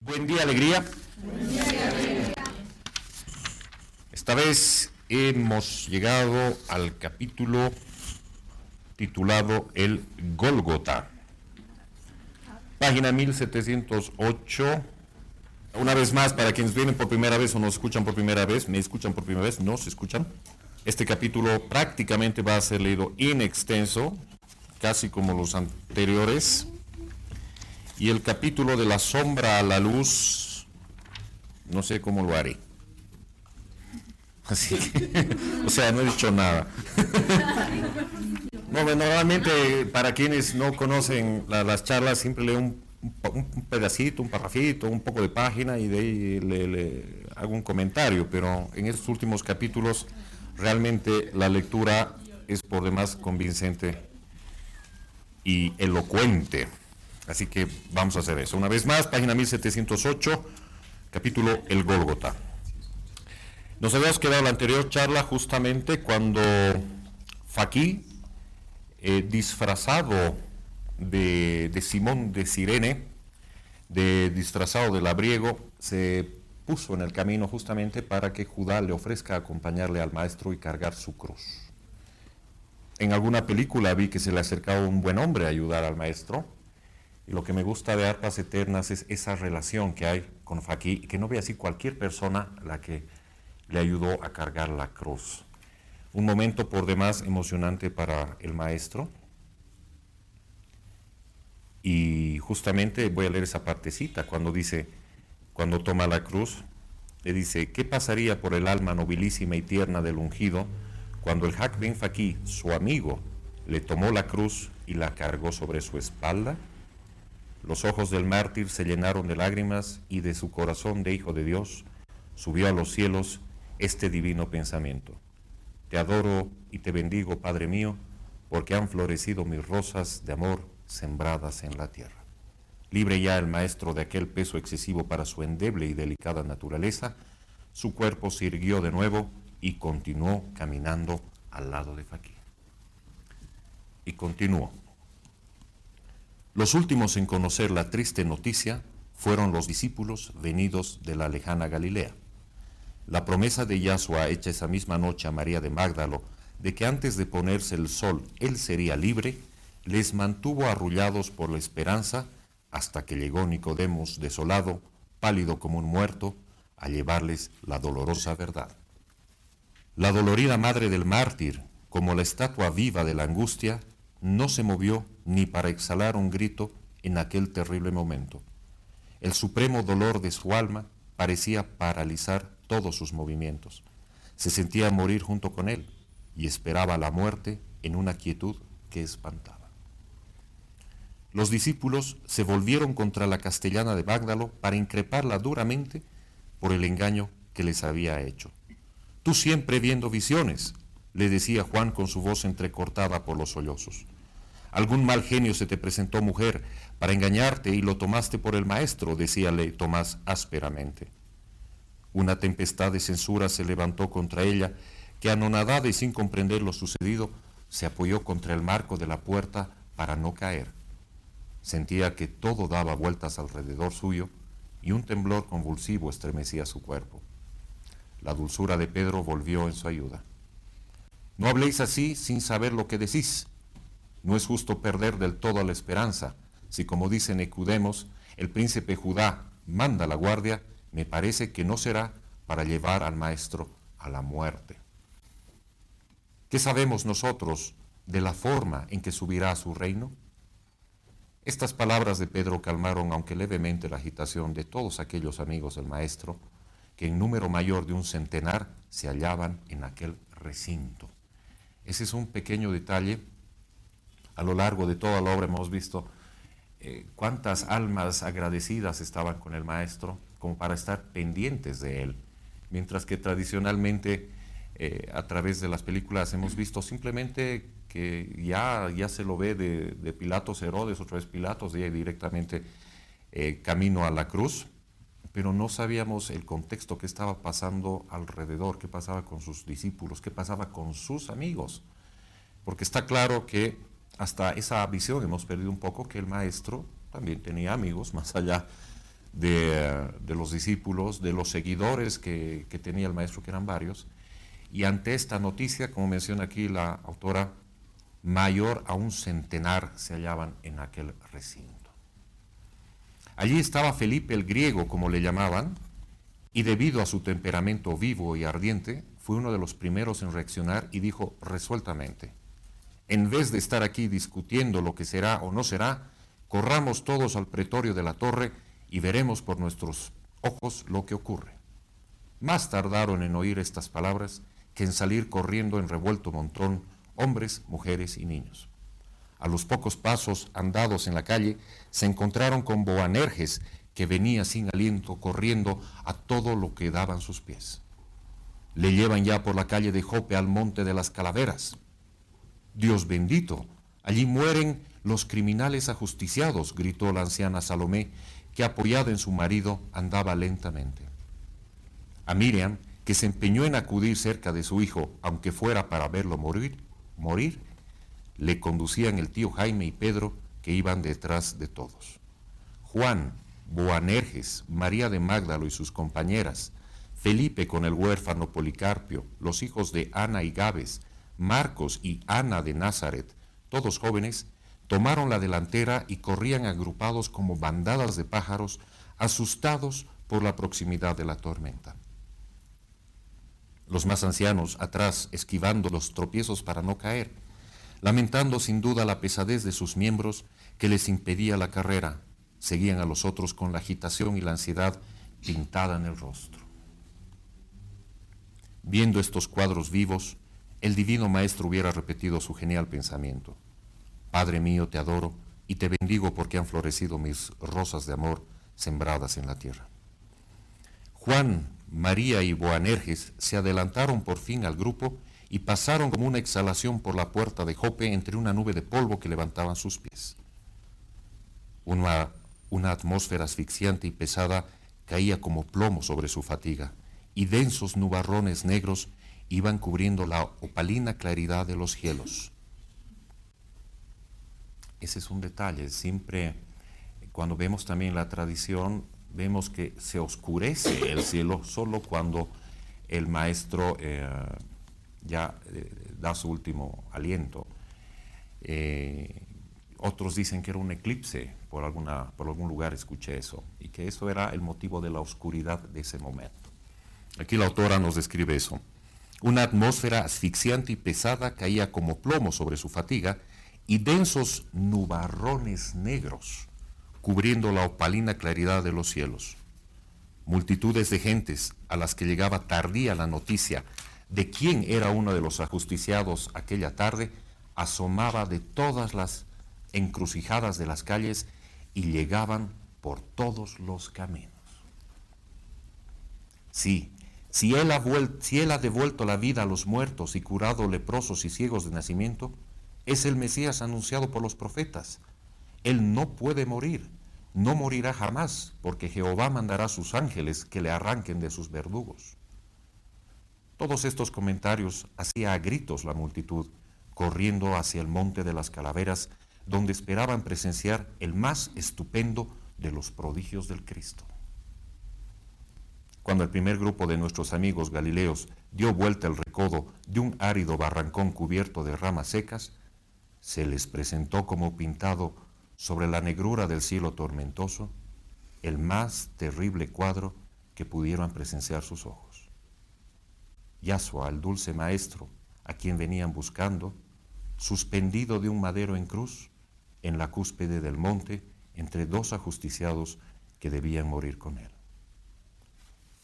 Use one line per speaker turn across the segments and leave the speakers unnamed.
Buen día, alegría. Esta vez hemos llegado al capítulo titulado El Gólgota. Página 1708. Una vez más, para quienes vienen por primera vez o nos escuchan por primera vez, me escuchan por primera vez, nos escuchan. Este capítulo prácticamente va a ser leído in extenso, casi como los anteriores. Y el capítulo de la sombra a la luz, no sé cómo lo haré. Así que, o sea, no he dicho nada. No, normalmente para quienes no conocen las charlas, siempre leo un pedacito, un parrafito, un poco de página y de ahí le hago un comentario, pero en estos últimos capítulos realmente la lectura es por demás convincente y elocuente. Así que vamos a hacer eso. Una vez más, página 1708, capítulo El Gólgota. Nos habíamos quedado en la anterior charla justamente cuando Faquí, disfrazado de Simón de Cirene, disfrazado de labriego, se puso en el camino justamente para que Judá le ofrezca acompañarle al maestro y cargar su cruz. En alguna película vi que se le acercaba un buen hombre a ayudar al maestro. Y lo que me gusta de Arpas Eternas es esa relación que hay con Faquí, que no ve así cualquier persona la que le ayudó a cargar la cruz. Un momento por demás emocionante para el maestro. Y justamente voy a leer esa partecita cuando dice, cuando toma la cruz, le dice, ¿qué pasaría por el alma nobilísima y tierna del ungido cuando el Hak Ben Faquí, su amigo, le tomó la cruz y la cargó sobre su espalda? Los ojos del mártir se llenaron de lágrimas y de su corazón de hijo de Dios subió a los cielos este divino pensamiento. Te adoro y te bendigo, Padre mío, porque han florecido mis rosas de amor sembradas en la tierra. Libre ya el maestro de aquel peso excesivo para su endeble y delicada naturaleza, su cuerpo se irguió de nuevo y continuó caminando al lado de Faquí. Y continuó. Los últimos en conocer la triste noticia fueron los discípulos venidos de la lejana Galilea. La promesa de Yahshua hecha esa misma noche a María de Magdalo de que antes de ponerse el sol él sería libre, les mantuvo arrullados por la esperanza hasta que llegó Nicodemos desolado, pálido como un muerto, a llevarles la dolorosa verdad. La dolorida madre del mártir, como la estatua viva de la angustia, no se movió ni para exhalar un grito en aquel terrible momento. El supremo dolor de su alma parecía paralizar todos sus movimientos. Se sentía morir junto con él y esperaba la muerte en una quietud que espantaba. Los discípulos se volvieron contra la castellana de Magdalo para increparla duramente por el engaño que les había hecho. Tú siempre viendo visiones, le decía Juan con su voz entrecortada por los sollozos. Algún mal genio se te presentó, mujer, para engañarte y lo tomaste por el maestro, decíale Tomás ásperamente. Una tempestad de censura se levantó contra ella, que anonadada y sin comprender lo sucedido, se apoyó contra el marco de la puerta para no caer. Sentía que todo daba vueltas alrededor suyo y un temblor convulsivo estremecía su cuerpo. La dulzura de Pedro volvió en su ayuda. No habléis así sin saber lo que decís. No es justo perder del todo la esperanza. Si, como dice Nicodemos, el príncipe Judá manda la guardia, me parece que no será para llevar al maestro a la muerte. ¿Qué sabemos nosotros de la forma en que subirá a su reino? Estas palabras de Pedro calmaron, aunque levemente, la agitación de todos aquellos amigos del maestro, que en número mayor de 100 se hallaban en aquel recinto. Ese es un pequeño detalle. A lo largo de toda la obra hemos visto cuántas almas agradecidas estaban con el maestro como para estar pendientes de él, mientras que tradicionalmente a través de las películas hemos visto simplemente que ya se lo ve de Pilatos Herodes, otra vez Pilatos, y directamente camino a la cruz, pero no sabíamos el contexto que estaba pasando alrededor, qué pasaba con sus discípulos, qué pasaba con sus amigos, porque está claro que hasta esa visión hemos perdido un poco, que el maestro también tenía amigos más allá de los discípulos, de los seguidores que tenía el maestro, que eran varios, y ante esta noticia, como menciona aquí la autora, mayor a un centenar se hallaban en aquel recinto. Allí estaba Felipe el Griego, como le llamaban, y debido a su temperamento vivo y ardiente, fue uno de los primeros en reaccionar y dijo resueltamente: en vez de estar aquí discutiendo lo que será o no será, corramos todos al pretorio de la torre y veremos por nuestros ojos lo que ocurre. Más tardaron en oír estas palabras que en salir corriendo en revuelto montón hombres, mujeres y niños. A los pocos pasos andados en la calle se encontraron con Boanerges, que venía sin aliento corriendo a todo lo que daban sus pies. Le llevan ya por la calle de Jope al monte de las calaveras. Dios bendito, allí mueren los criminales ajusticiados, gritó la anciana Salomé, que apoyada en su marido andaba lentamente. A Miriam, que se empeñó en acudir cerca de su hijo, aunque fuera para verlo morir, le conducían el tío Jaime y Pedro, que iban detrás de todos. Juan, Boanerges, María de Mágdalo y sus compañeras, Felipe con el huérfano Policarpio, los hijos de Ana y Gabes, Marcos y Ana de Nazaret, todos jóvenes, tomaron la delantera y corrían agrupados como bandadas de pájaros, asustados por la proximidad de la tormenta. Los más ancianos atrás, esquivando los tropiezos para no caer, lamentando sin duda la pesadez de sus miembros que les impedía la carrera, seguían a los otros con la agitación y la ansiedad pintada en el rostro. Viendo estos cuadros vivos, el divino maestro hubiera repetido su genial pensamiento: Padre mío, te adoro y te bendigo porque han florecido mis rosas de amor sembradas en la tierra. Juan, María y Boanerges se adelantaron por fin al grupo y pasaron como una exhalación por la puerta de Jope entre una nube de polvo que levantaban sus pies. Una atmósfera asfixiante y pesada caía como plomo sobre su fatiga, y densos nubarrones negros iban cubriendo la opalina claridad de los cielos. Ese es un detalle. Siempre, cuando vemos también la tradición, vemos que se oscurece el cielo solo cuando el maestro da su último aliento. Otros dicen que era un eclipse, por algún lugar escuché eso, y que eso era el motivo de la oscuridad de ese momento. Aquí la autora nos describe eso. Una atmósfera asfixiante y pesada caía como plomo sobre su fatiga, y densos nubarrones negros cubriendo la opalina claridad de los cielos. Multitudes de gentes a las que llegaba tardía la noticia de quién era uno de los ajusticiados aquella tarde, asomaba de todas las encrucijadas de las calles y llegaban por todos los caminos. Sí, si él ha devuelto la vida a los muertos y curado leprosos y ciegos de nacimiento, es el Mesías anunciado por los profetas. Él no puede morir, no morirá jamás, porque Jehová mandará a sus ángeles que le arranquen de sus verdugos. Todos estos comentarios hacía a gritos la multitud, corriendo hacia el monte de las calaveras, donde esperaban presenciar el más estupendo de los prodigios del Cristo. Cuando el primer grupo de nuestros amigos galileos dio vuelta el recodo de un árido barrancón cubierto de ramas secas, se les presentó como pintado sobre la negrura del cielo tormentoso el más terrible cuadro que pudieran presenciar sus ojos. Yahshua, el dulce maestro, a quien venían buscando, suspendido de un madero en cruz, en la cúspide del monte, entre dos ajusticiados que debían morir con él.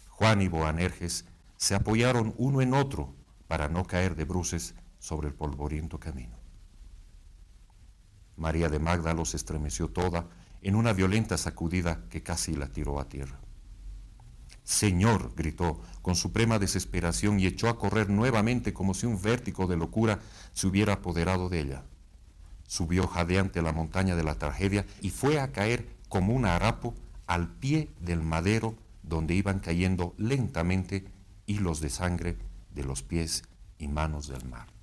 Juan y Boanerges se apoyaron uno en otro para no caer de bruces sobre el polvoriento camino. María de Mágdalo se estremeció toda en una violenta sacudida que casi la tiró a tierra. Señor, gritó con suprema desesperación y echó a correr nuevamente como si un vértigo de locura se hubiera apoderado de ella. Subió jadeante a la montaña de la tragedia y fue a caer como un harapo al pie del madero donde iban cayendo lentamente hilos de sangre de los pies y manos del mártir.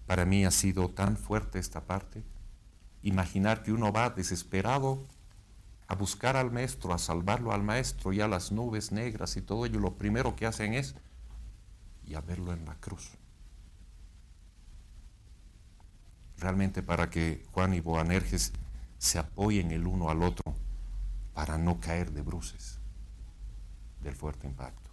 Para mí ha sido tan fuerte esta parte imaginar que uno va desesperado a buscar al maestro, a salvarlo al maestro, y a las nubes negras y todo ello, lo primero que hacen es y a verlo en la cruz. Realmente para que Juan y Boanerges se apoyen el uno al otro para no caer de bruces del fuerte impacto.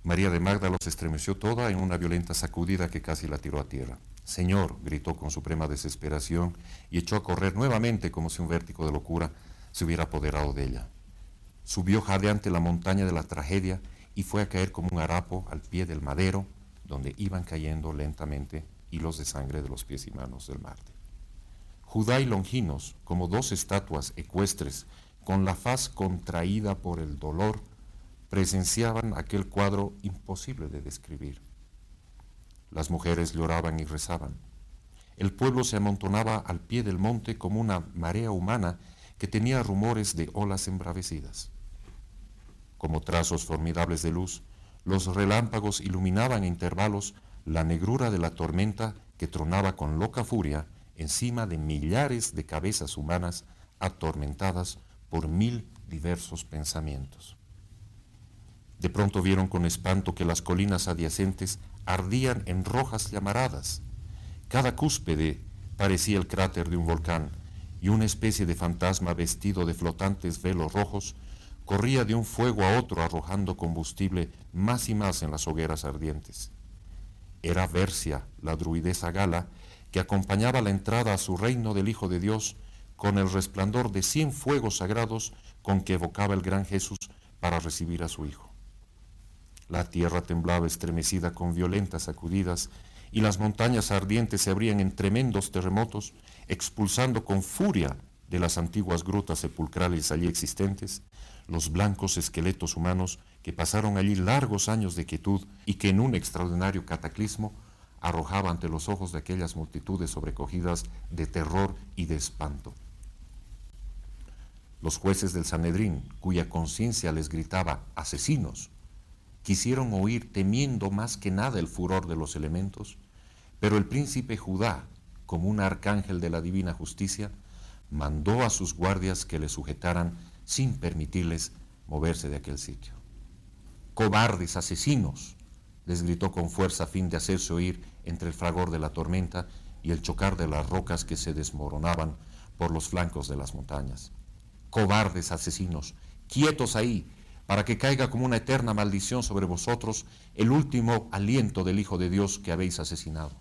María de Magdala se estremeció toda en una violenta sacudida que casi la tiró a tierra. Señor, gritó con suprema desesperación y echó a correr nuevamente como si un vértigo de locura se hubiera apoderado de ella. Subió jadeante la montaña de la tragedia y fue a caer como un harapo al pie del madero, donde iban cayendo lentamente hilos de sangre de los pies y manos del mártir. Judá y Longinos, como dos estatuas ecuestres, con la faz contraída por el dolor, presenciaban aquel cuadro imposible de describir. Las mujeres lloraban y rezaban. El pueblo se amontonaba al pie del monte como una marea humana que tenía rumores de olas embravecidas. Como trazos formidables de luz, los relámpagos iluminaban a intervalos la negrura de la tormenta que tronaba con loca furia encima de millares de cabezas humanas atormentadas por 1000 diversos pensamientos. De pronto vieron con espanto que las colinas adyacentes ardían en rojas llamaradas. Cada cúspide parecía el cráter de un volcán, y una especie de fantasma vestido de flotantes velos rojos corría de un fuego a otro arrojando combustible más y más en las hogueras ardientes. Era Versia, la druidesa Gala, que acompañaba la entrada a su reino del Hijo de Dios con el resplandor de 100 fuegos sagrados con que evocaba el gran Jesús para recibir a su Hijo. La tierra temblaba estremecida con violentas sacudidas y las montañas ardientes se abrían en tremendos terremotos, expulsando con furia de las antiguas grutas sepulcrales allí existentes los blancos esqueletos humanos que pasaron allí largos años de quietud y que en un extraordinario cataclismo arrojaba ante los ojos de aquellas multitudes sobrecogidas de terror y de espanto. Los jueces del Sanedrín, cuya conciencia les gritaba asesinos, quisieron oír temiendo más que nada el furor de los elementos, pero el príncipe Judá, como un arcángel de la divina justicia, mandó a sus guardias que le sujetaran sin permitirles moverse de aquel sitio. «¡Cobardes asesinos!», les gritó con fuerza a fin de hacerse oír entre el fragor de la tormenta y el chocar de las rocas que se desmoronaban por los flancos de las montañas. «¡Cobardes asesinos! ¡Quietos ahí! Para que caiga como una eterna maldición sobre vosotros el último aliento del Hijo de Dios que habéis asesinado».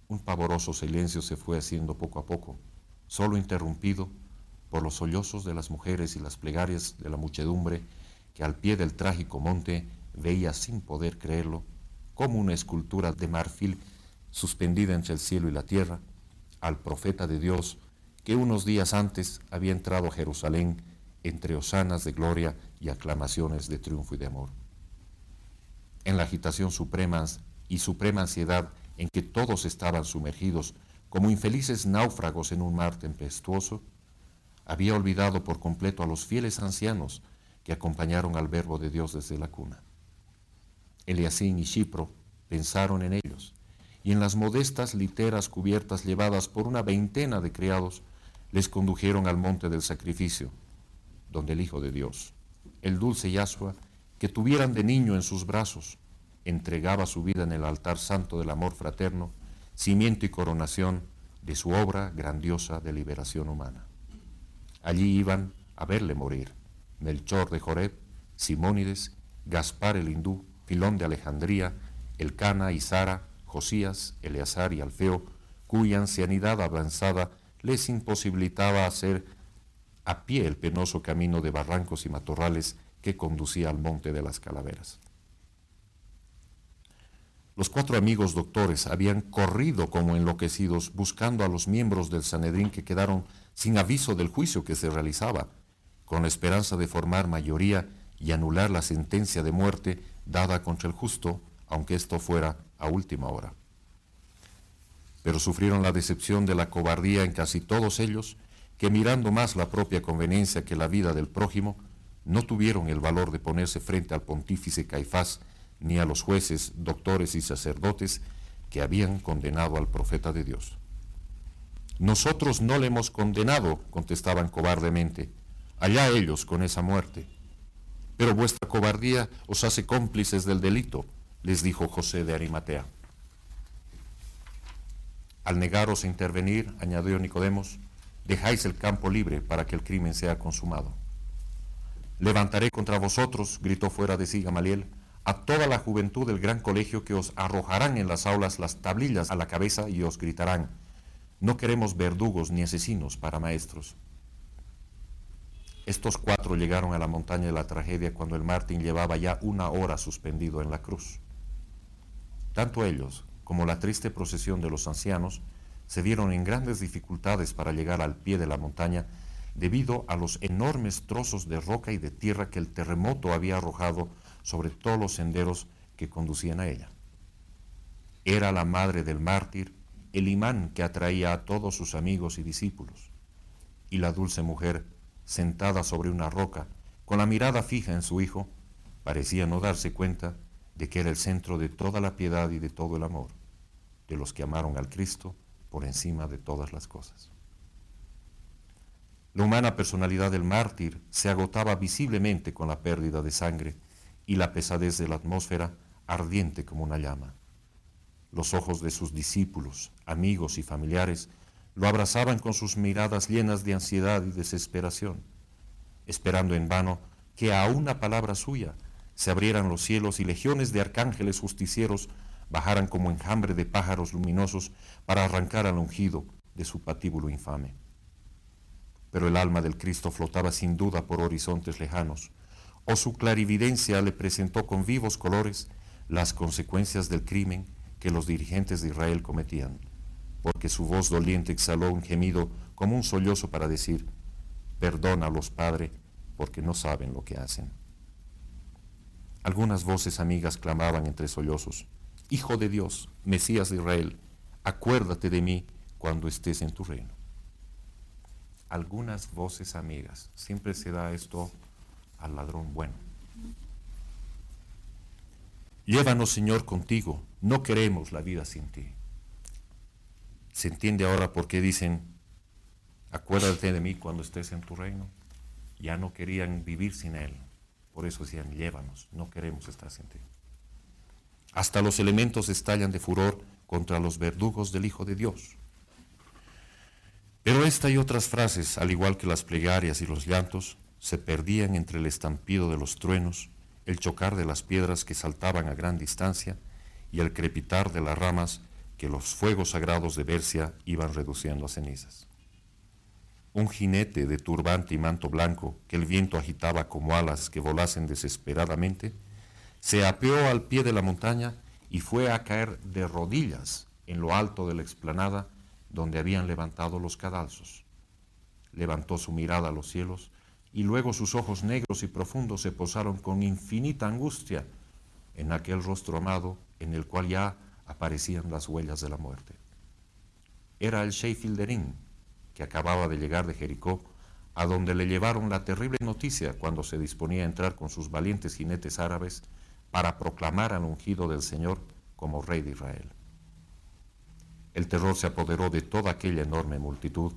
Un pavoroso silencio se fue haciendo poco a poco, solo interrumpido por los sollozos de las mujeres y las plegarias de la muchedumbre que al pie del trágico monte veía sin poder creerlo, como una escultura de marfil suspendida entre el cielo y la tierra, al profeta de Dios que unos días antes había entrado a Jerusalén entre hosanas de gloria y aclamaciones de triunfo y de amor. En la agitación suprema y suprema ansiedad en que todos estaban sumergidos como infelices náufragos en un mar tempestuoso, había olvidado por completo a los fieles ancianos que acompañaron al Verbo de Dios desde la cuna. Eliacín y Chipro pensaron en ellos, y en las modestas literas cubiertas llevadas por una veintena de criados, les condujeron al monte del sacrificio, donde el Hijo de Dios, el dulce Yahshua, que tuvieran de niño en sus brazos, entregaba su vida en el altar santo del amor fraterno, cimiento y coronación de su obra grandiosa de liberación humana. Allí iban a verle morir Melchor de Joreb, Simónides, Gaspar el hindú, Filón de Alejandría, Elcana y Sara, Josías, Eleazar y Alfeo, cuya ancianidad avanzada les imposibilitaba hacer a pie el penoso camino de barrancos y matorrales que conducía al monte de las calaveras. Los 4 amigos doctores habían corrido como enloquecidos buscando a los miembros del Sanedrín que quedaron sin aviso del juicio que se realizaba, con la esperanza de formar mayoría y anular la sentencia de muerte dada contra el justo, aunque esto fuera a última hora. Pero sufrieron la decepción de la cobardía en casi todos ellos, que mirando más la propia conveniencia que la vida del prójimo, no tuvieron el valor de ponerse frente al pontífice Caifás ni a los jueces, doctores y sacerdotes que habían condenado al profeta de Dios. Nosotros no le hemos condenado, contestaban cobardemente. Allá ellos con esa muerte. Pero vuestra cobardía os hace cómplices del delito, les dijo José de Arimatea. Al negaros a intervenir, añadió Nicodemos, dejáis el campo libre para que el crimen sea consumado. Levantaré contra vosotros, gritó fuera de sí Gamaliel, a toda la juventud del gran colegio, que os arrojarán en las aulas las tablillas a la cabeza y os gritarán, no queremos verdugos ni asesinos para maestros. Estos 4 llegaron a la montaña de la tragedia cuando el mártir llevaba ya 1 hora suspendido en la cruz. Tanto ellos como la triste procesión de los ancianos se vieron en grandes dificultades para llegar al pie de la montaña debido a los enormes trozos de roca y de tierra que el terremoto había arrojado sobre todos los senderos que conducían a ella. Era la madre del mártir el imán que atraía a todos sus amigos y discípulos, y la dulce mujer, sentada sobre una roca, con la mirada fija en su hijo, parecía no darse cuenta de que era el centro de toda la piedad y de todo el amor, de los que amaron al Cristo por encima de todas las cosas. La humana personalidad del mártir se agotaba visiblemente con la pérdida de sangre y la pesadez de la atmósfera ardiente como una llama. Los ojos de sus discípulos, amigos y familiares lo abrazaban con sus miradas llenas de ansiedad y desesperación, esperando en vano que a una palabra suya se abrieran los cielos y legiones de arcángeles justicieros bajaran como enjambre de pájaros luminosos para arrancar al ungido de su patíbulo infame. Pero el alma del Cristo flotaba sin duda por horizontes lejanos, o su clarividencia le presentó con vivos colores las consecuencias del crimen que los dirigentes de Israel cometían, porque su voz doliente exhaló un gemido como un sollozo para decir, perdónalos, Padre, porque no saben lo que hacen. Algunas voces amigas clamaban entre sollozos, Hijo de Dios, Mesías de Israel, acuérdate de mí cuando estés en tu reino. Algunas voces amigas, siempre se da esto al ladrón bueno. Llévanos, Señor, contigo, no queremos la vida sin ti. ¿Se entiende ahora por qué dicen, acuérdate de mí cuando estés en tu reino? Ya no querían vivir sin Él, por eso decían, llévanos, no queremos estar sin ti. Hasta los elementos estallan de furor contra los verdugos del Hijo de Dios. Pero esta y otras frases, al igual que las plegarias y los llantos, se perdían entre el estampido de los truenos, el chocar de las piedras que saltaban a gran distancia y el crepitar de las ramas que los fuegos sagrados de Bercia iban reduciendo a cenizas. Un jinete de turbante y manto blanco que el viento agitaba como alas que volasen desesperadamente, se apeó al pie de la montaña y fue a caer de rodillas en lo alto de la explanada donde habían levantado los cadalsos. Levantó su mirada a los cielos y luego sus ojos negros y profundos se posaron con infinita angustia en aquel rostro amado en el cual ya aparecían las huellas de la muerte. Era el Sheikh Hilderín, que acababa de llegar de Jericó, a donde le llevaron la terrible noticia cuando se disponía a entrar con sus valientes jinetes árabes para proclamar al ungido del Señor como rey de Israel. El terror se apoderó de toda aquella enorme multitud,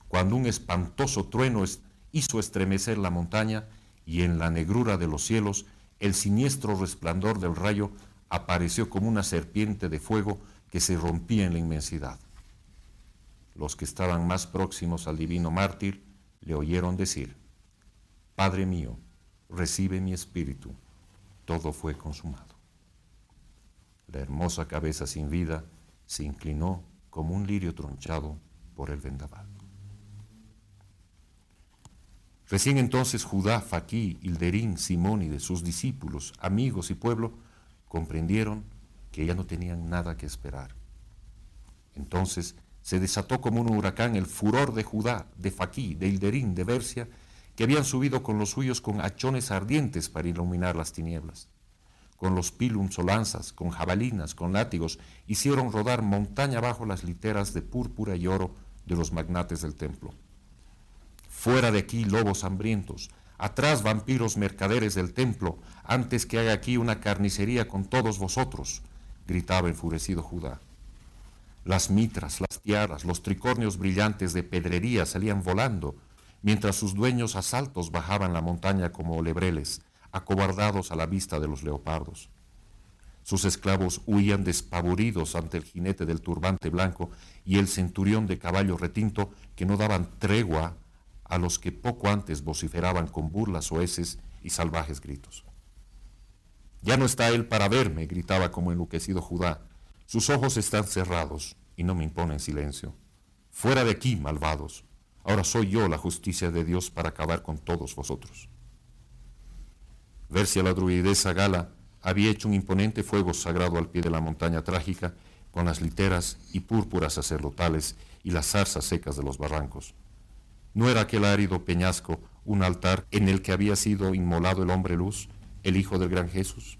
cuando un espantoso trueno hizo estremecer la montaña y en la negrura de los cielos el siniestro resplandor del rayo apareció como una serpiente de fuego que se rompía en la inmensidad. Los que estaban más próximos al divino mártir le oyeron decir, Padre mío, recibe mi espíritu, todo fue consumado. La hermosa cabeza sin vida se inclinó como un lirio tronchado por el vendaval. Recién entonces Judá, Faquí, Hilderín, Simón y de sus discípulos, amigos y pueblo comprendieron que ya no tenían nada que esperar. Entonces se desató como un huracán el furor de Judá, de Faquí, de Hilderín, de Bercia, que habían subido con los suyos con hachones ardientes para iluminar las tinieblas. Con los pilums o lanzas, con jabalinas, con látigos, hicieron rodar montaña abajo las literas de púrpura y oro de los magnates del templo. Fuera de aquí, lobos hambrientos, Atrás, vampiros mercaderes del templo, antes que haga aquí una carnicería con todos vosotros, gritaba enfurecido Judá. Las mitras, las tiaras, los tricornios brillantes de pedrería salían volando, mientras sus dueños asaltos bajaban la montaña como lebreles, acobardados a la vista de los leopardos. Sus esclavos huían despavoridos ante el jinete del turbante blanco y el centurión de caballo retinto, que no daban tregua a los que poco antes vociferaban con burlas soeces y salvajes gritos. «Ya no está él para verme», gritaba como enloquecido Judá. «Sus ojos están cerrados y no me imponen silencio. Fuera de aquí, malvados. Ahora soy yo la justicia de Dios para acabar con todos vosotros». Versia, la druidesa Gala, había hecho un imponente fuego sagrado al pie de la montaña trágica, con las literas y púrpuras sacerdotales y las zarzas secas de los barrancos. ¿No era aquel árido peñasco un altar en el que había sido inmolado el hombre luz, el Hijo del gran Jesús?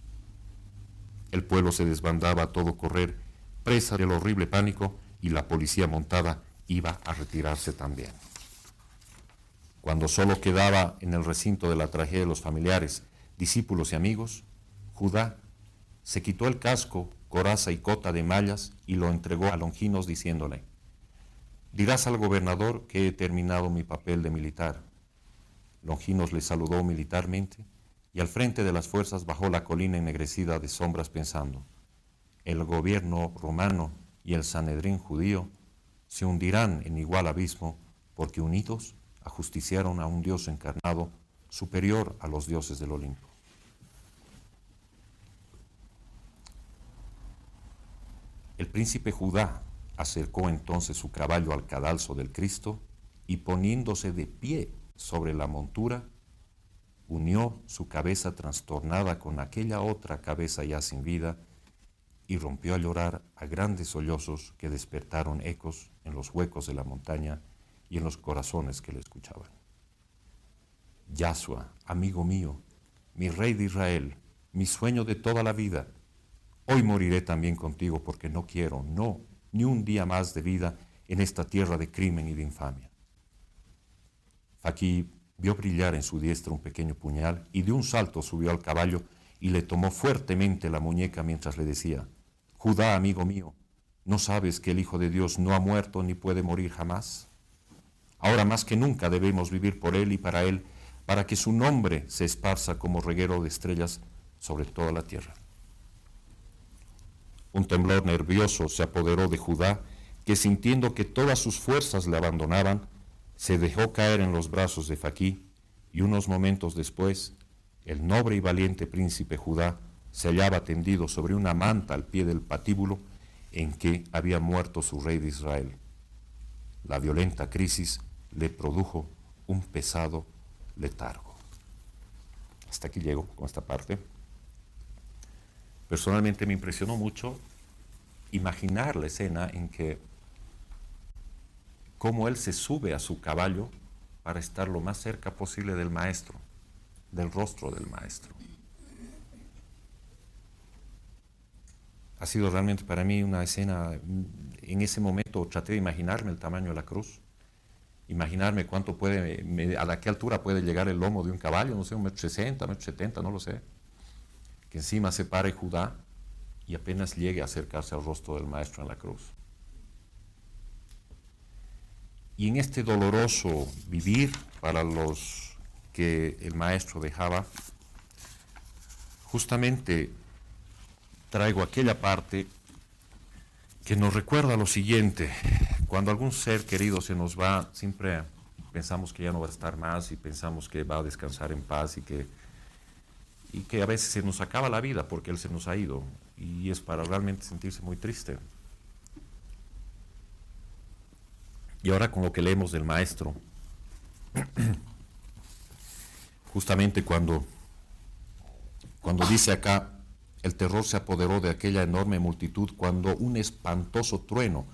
El pueblo se desbandaba a todo correr, presa del horrible pánico, y la policía montada iba a retirarse también. Cuando solo quedaba en el recinto de la tragedia los familiares, discípulos y amigos, Judá se quitó el casco, coraza y cota de mallas y lo entregó a Longinos diciéndole: «Dirás al gobernador que he terminado mi papel de militar». Longinos le saludó militarmente y al frente de las fuerzas bajó la colina ennegrecida de sombras pensando: el gobierno romano y el Sanedrín judío se hundirán en igual abismo porque unidos ajusticiaron a un Dios encarnado superior a los dioses del Olimpo. El príncipe Judá acercó entonces su caballo al cadalso del Cristo y poniéndose de pie sobre la montura, unió su cabeza trastornada con aquella otra cabeza ya sin vida y rompió a llorar a grandes sollozos que despertaron ecos en los huecos de la montaña y en los corazones que le escuchaban. Yahshua, amigo mío, mi rey de Israel, mi sueño de toda la vida, hoy moriré también contigo porque no quiero, no, ni un día más de vida en esta tierra de crimen y de infamia. Fakí vio brillar en su diestra un pequeño puñal y de un salto subió al caballo y le tomó fuertemente la muñeca mientras le decía: «Judá, amigo mío, ¿no sabes que el Hijo de Dios no ha muerto ni puede morir jamás? Ahora más que nunca debemos vivir por Él y para Él, para que su nombre se esparza como reguero de estrellas sobre toda la tierra». Un temblor nervioso se apoderó de Judá, que sintiendo que todas sus fuerzas le abandonaban, se dejó caer en los brazos de Fakí, y unos momentos después, el noble y valiente príncipe Judá se hallaba tendido sobre una manta al pie del patíbulo en que había muerto su rey de Israel. La violenta crisis le produjo un pesado letargo. Hasta aquí llego con esta parte. Personalmente me impresionó mucho imaginar la escena en que cómo él se sube a su caballo para estar lo más cerca posible del maestro, del rostro del maestro. Ha sido realmente para mí una escena, en ese momento traté de imaginarme el tamaño de la cruz, imaginarme cuánto puede, a qué altura puede llegar el lomo de un caballo, no sé, 1,60 m, 1,70 m, no lo sé, que encima se pare Judá y apenas llegue a acercarse al rostro del maestro en la cruz. Y en este doloroso vivir para los que el maestro dejaba, justamente traigo aquella parte que nos recuerda lo siguiente: cuando algún ser querido se nos va, siempre pensamos que ya no va a estar más y pensamos que va a descansar en paz y que a veces se nos acaba la vida porque él se nos ha ido, y es para realmente sentirse muy triste. Y ahora con lo que leemos del maestro, justamente cuando dice acá: el terror se apoderó de aquella enorme multitud cuando un espantoso trueno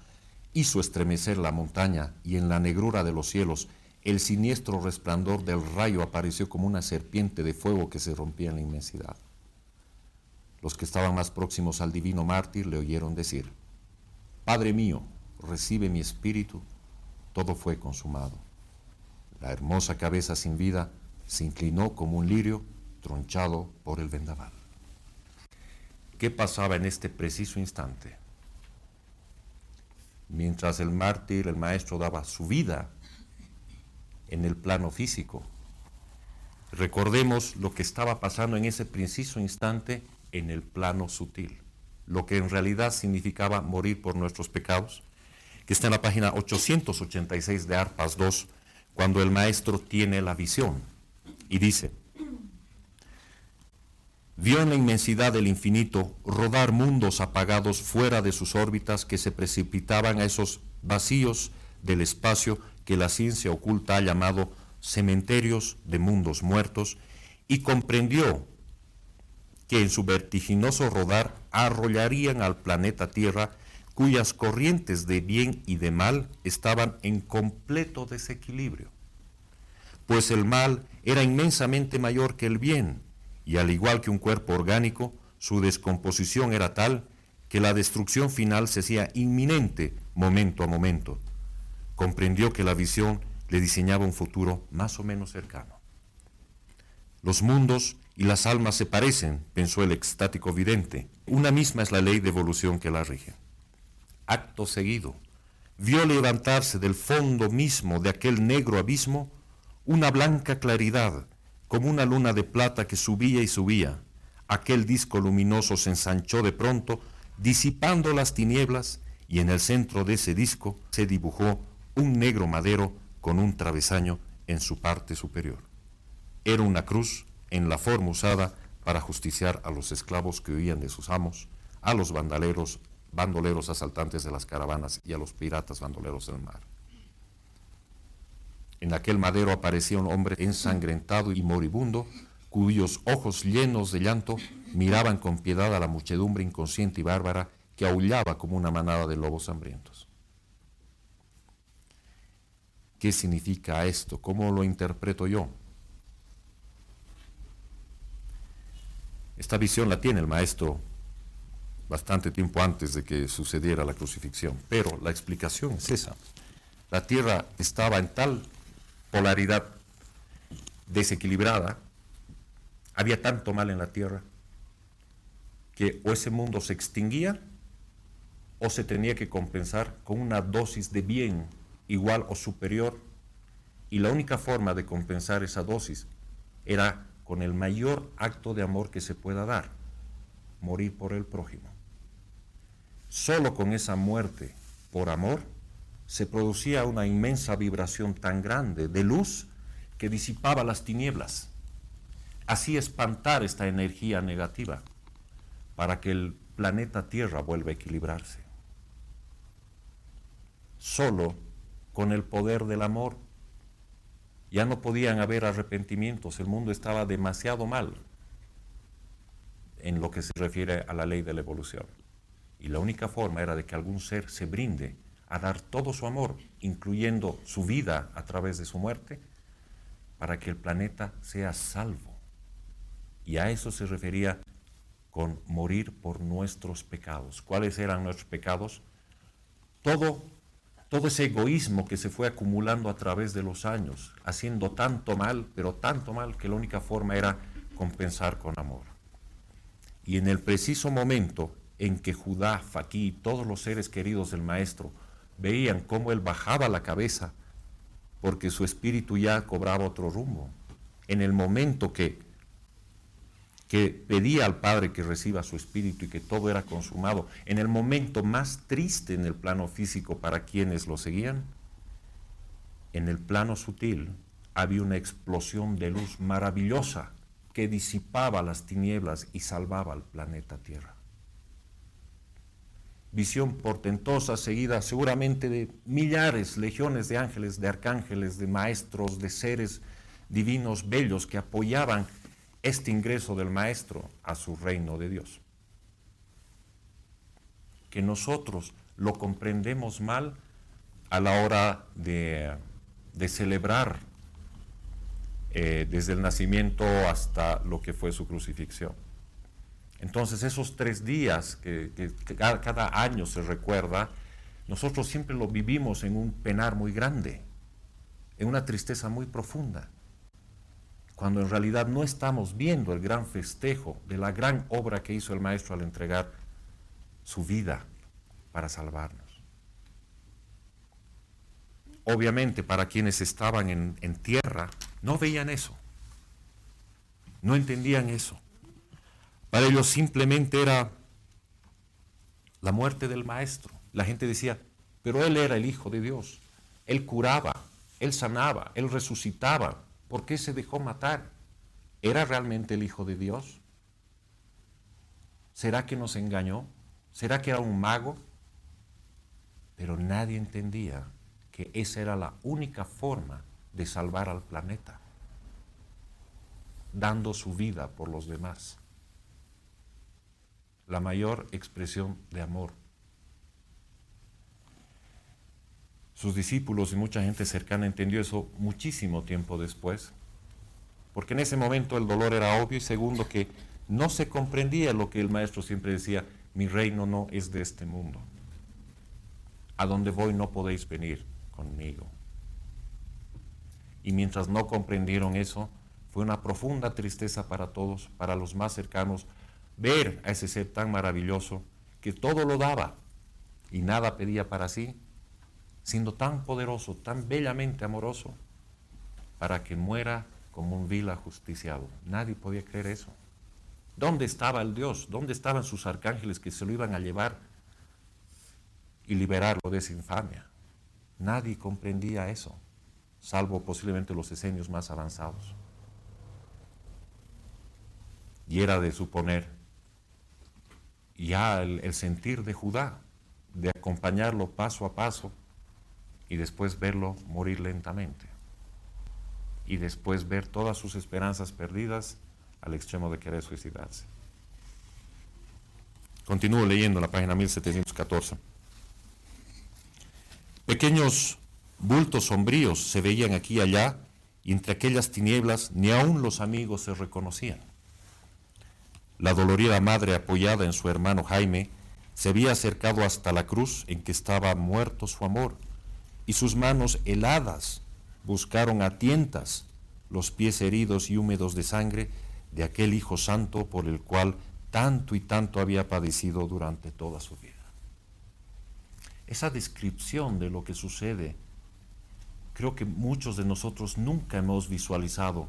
hizo estremecer la montaña y en la negrura de los cielos el siniestro resplandor del rayo apareció como una serpiente de fuego que se rompía en la inmensidad. Los que estaban más próximos al divino mártir le oyeron decir: «Padre mío, recibe mi espíritu, todo fue consumado». La hermosa cabeza sin vida se inclinó como un lirio tronchado por el vendaval. ¿Qué pasaba en este preciso instante? Mientras el mártir, el maestro, daba su vida en el plano físico, recordemos lo que estaba pasando en ese preciso instante en el plano sutil, lo que en realidad significaba morir por nuestros pecados, que está en la página 886 de Arpas 2, cuando el maestro tiene la visión y dice: vio en la inmensidad del infinito rodar mundos apagados fuera de sus órbitas que se precipitaban a esos vacíos del espacio que la ciencia oculta ha llamado cementerios de mundos muertos, y comprendió que en su vertiginoso rodar arrollarían al planeta Tierra, cuyas corrientes de bien y de mal estaban en completo desequilibrio, pues el mal era inmensamente mayor que el bien, y al igual que un cuerpo orgánico, su descomposición era tal que la destrucción final se hacía inminente momento a momento. Comprendió que la visión le diseñaba un futuro más o menos cercano. Los mundos y las almas se parecen, pensó el extático vidente. Una misma es la ley de evolución que la rige. Acto seguido, vio levantarse del fondo mismo de aquel negro abismo una blanca claridad, como una luna de plata que subía y subía. Aquel disco luminoso se ensanchó de pronto, disipando las tinieblas, y en el centro de ese disco se dibujó un negro madero con un travesaño en su parte superior. Era una cruz en la forma usada para justiciar a los esclavos que huían de sus amos, a los bandoleros asaltantes de las caravanas y a los piratas bandoleros del mar. En aquel madero aparecía un hombre ensangrentado y moribundo, cuyos ojos llenos de llanto miraban con piedad a la muchedumbre inconsciente y bárbara que aullaba como una manada de lobos hambrientos. ¿Qué significa esto? ¿Cómo lo interpreto yo? Esta visión la tiene el maestro bastante tiempo antes de que sucediera la crucifixión, pero la explicación es esa. La tierra estaba en tal polaridad desequilibrada, había tanto mal en la tierra, que o ese mundo se extinguía o se tenía que compensar con una dosis de bien igual o superior, y la única forma de compensar esa dosis era con el mayor acto de amor que se pueda dar, morir por el prójimo. Solo con esa muerte por amor se producía una inmensa vibración tan grande de luz que disipaba las tinieblas. Así espantar esta energía negativa para que el planeta Tierra vuelva a equilibrarse. Solo con el poder del amor. Ya no podían haber arrepentimientos, el mundo estaba demasiado mal en lo que se refiere a la ley de la evolución. Y la única forma era de que algún ser se brinde a dar todo su amor, incluyendo su vida a través de su muerte, para que el planeta sea salvo. Y a eso se refería con morir por nuestros pecados. ¿Cuáles eran nuestros pecados? Todo ese egoísmo que se fue acumulando a través de los años, haciendo tanto mal, pero tanto mal, que la única forma era compensar con amor. Y en el preciso momento en que Judá, Faquí y todos los seres queridos del maestro veían cómo él bajaba la cabeza, porque su espíritu ya cobraba otro rumbo, en el momento que pedía al Padre que reciba su espíritu y que todo era consumado, en el momento más triste en el plano físico para quienes lo seguían, en el plano sutil había una explosión de luz maravillosa que disipaba las tinieblas y salvaba al planeta Tierra. Visión portentosa seguida seguramente de millares, legiones de ángeles, de arcángeles, de maestros, de seres divinos bellos que apoyaban este ingreso del maestro a su reino de Dios. Que nosotros lo comprendemos mal a la hora de celebrar desde el nacimiento hasta lo que fue su crucifixión. Entonces esos 3 días que cada año se recuerda, nosotros siempre lo vivimos en un penar muy grande, en una tristeza muy profunda. cuando en realidad no estamos viendo el gran festejo de la gran obra que hizo el Maestro al entregar su vida para salvarnos. Obviamente, para quienes estaban en tierra, no veían eso, no entendían eso. Para ellos simplemente era la muerte del Maestro. La gente decía, pero Él era el Hijo de Dios. Él curaba, Él sanaba, Él resucitaba. ¿Por qué se dejó matar? ¿Era realmente el Hijo de Dios? ¿Será que nos engañó? ¿Será que era un mago? Pero nadie entendía que esa era la única forma de salvar al planeta, dando su vida por los demás. La mayor expresión de amor. Sus discípulos y mucha gente cercana entendió eso muchísimo tiempo después, porque en ese momento el dolor era obvio, y segundo, que no se comprendía lo que el Maestro siempre decía: mi reino no es de este mundo. A donde voy no podéis venir conmigo. Y mientras no comprendieron eso, fue una profunda tristeza para todos, para los más cercanos, ver a ese ser tan maravilloso que todo lo daba y nada pedía para sí, siendo tan poderoso, tan bellamente amoroso, para que muera como un vil ajusticiado. Nadie podía creer eso. ¿Dónde estaba el Dios? ¿Dónde estaban sus arcángeles que se lo iban a llevar y liberarlo de esa infamia? Nadie comprendía eso, salvo posiblemente los esenios más avanzados. Y era de suponer ya el sentir de Judá, de acompañarlo paso a paso y después verlo morir lentamente. Y después ver todas sus esperanzas perdidas al extremo de querer suicidarse. Continúo leyendo la página 1714. Pequeños bultos sombríos se veían aquí y allá, y entre aquellas tinieblas ni aun los amigos se reconocían. La dolorida madre, apoyada en su hermano Jaime, se había acercado hasta la cruz en que estaba muerto su amor, y sus manos heladas buscaron a tientas los pies heridos y húmedos de sangre de aquel Hijo Santo por el cual tanto y tanto había padecido durante toda su vida. Esa descripción de lo que sucede, creo que muchos de nosotros nunca hemos visualizado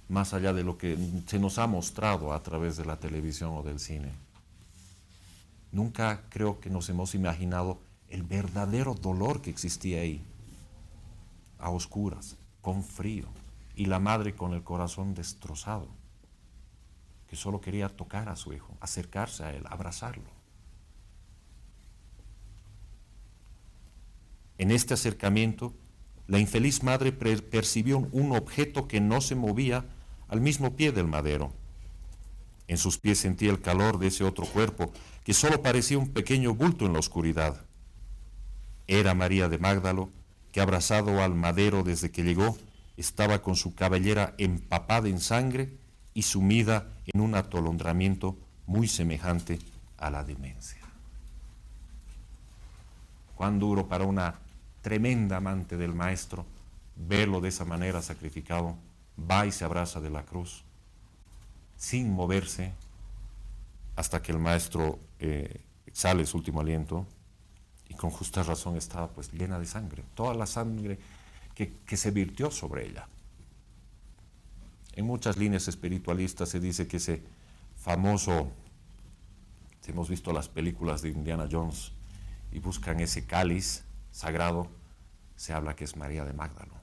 más allá de lo que se nos ha mostrado a través de la televisión o del cine. Nunca creo que nos hemos imaginado el verdadero dolor que existía ahí, a oscuras, con frío, y la madre con el corazón destrozado, que solo quería tocar a su hijo, acercarse a él, abrazarlo. En este acercamiento, la infeliz madre percibió un objeto que no se movía al mismo pie del madero. En sus pies sentía el calor de ese otro cuerpo, que solo parecía un pequeño bulto en la oscuridad. Era María de Magdalo, que abrazado al madero desde que llegó, estaba con su cabellera empapada en sangre y sumida en un atolondramiento muy semejante a la demencia. Cuán duro para una tremenda amante del Maestro verlo de esa manera sacrificado. Va y se abraza de la cruz sin moverse hasta que el Maestro exhale su último aliento, y con justa razón estaba pues llena de sangre, toda la sangre que se virtió sobre ella. En muchas líneas espiritualistas se dice que ese famoso, si hemos visto las películas de Indiana Jones y buscan ese cáliz sagrado, se habla que es María de Magdalo,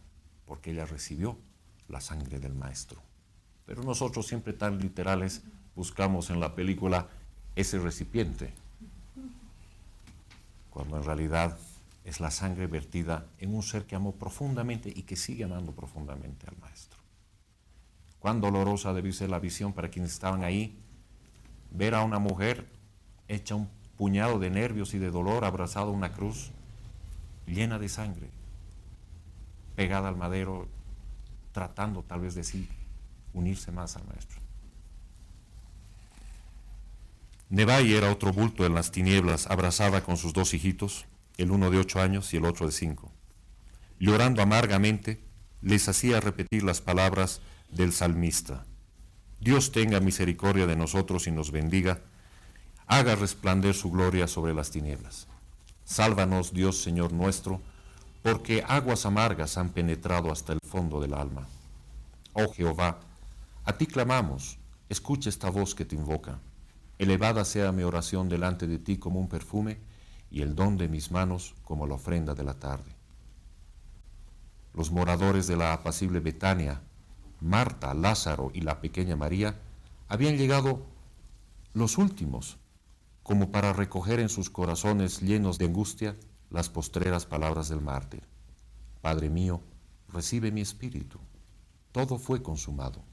porque ella recibió la sangre del Maestro. Pero nosotros, siempre tan literales, buscamos en la película ese recipiente, cuando en realidad es la sangre vertida en un ser que amó profundamente y que sigue amando profundamente al Maestro. Cuán dolorosa debió ser la visión para quienes estaban ahí, ver a una mujer hecha un puñado de nervios y de dolor, abrazada a una cruz llena de sangre, pegada al madero, tratando tal vez de sí unirse más al Maestro. Nevai era otro bulto en las tinieblas, abrazada con sus dos hijitos, el uno de 8 años y el otro de 5. Llorando amargamente, les hacía repetir las palabras del salmista. Dios tenga misericordia de nosotros y nos bendiga, haga resplandecer su gloria sobre las tinieblas. Sálvanos, Dios Señor nuestro, porque aguas amargas han penetrado hasta el fondo del alma. Oh Jehová, a ti clamamos, escucha esta voz que te invoca. Elevada sea mi oración delante de ti como un perfume, y el don de mis manos como la ofrenda de la tarde. Los moradores de la apacible Betania, Marta, Lázaro y la pequeña María, habían llegado los últimos, como para recoger en sus corazones llenos de angustia las postreras palabras del mártir. Padre mío, recibe mi espíritu. Todo fue consumado.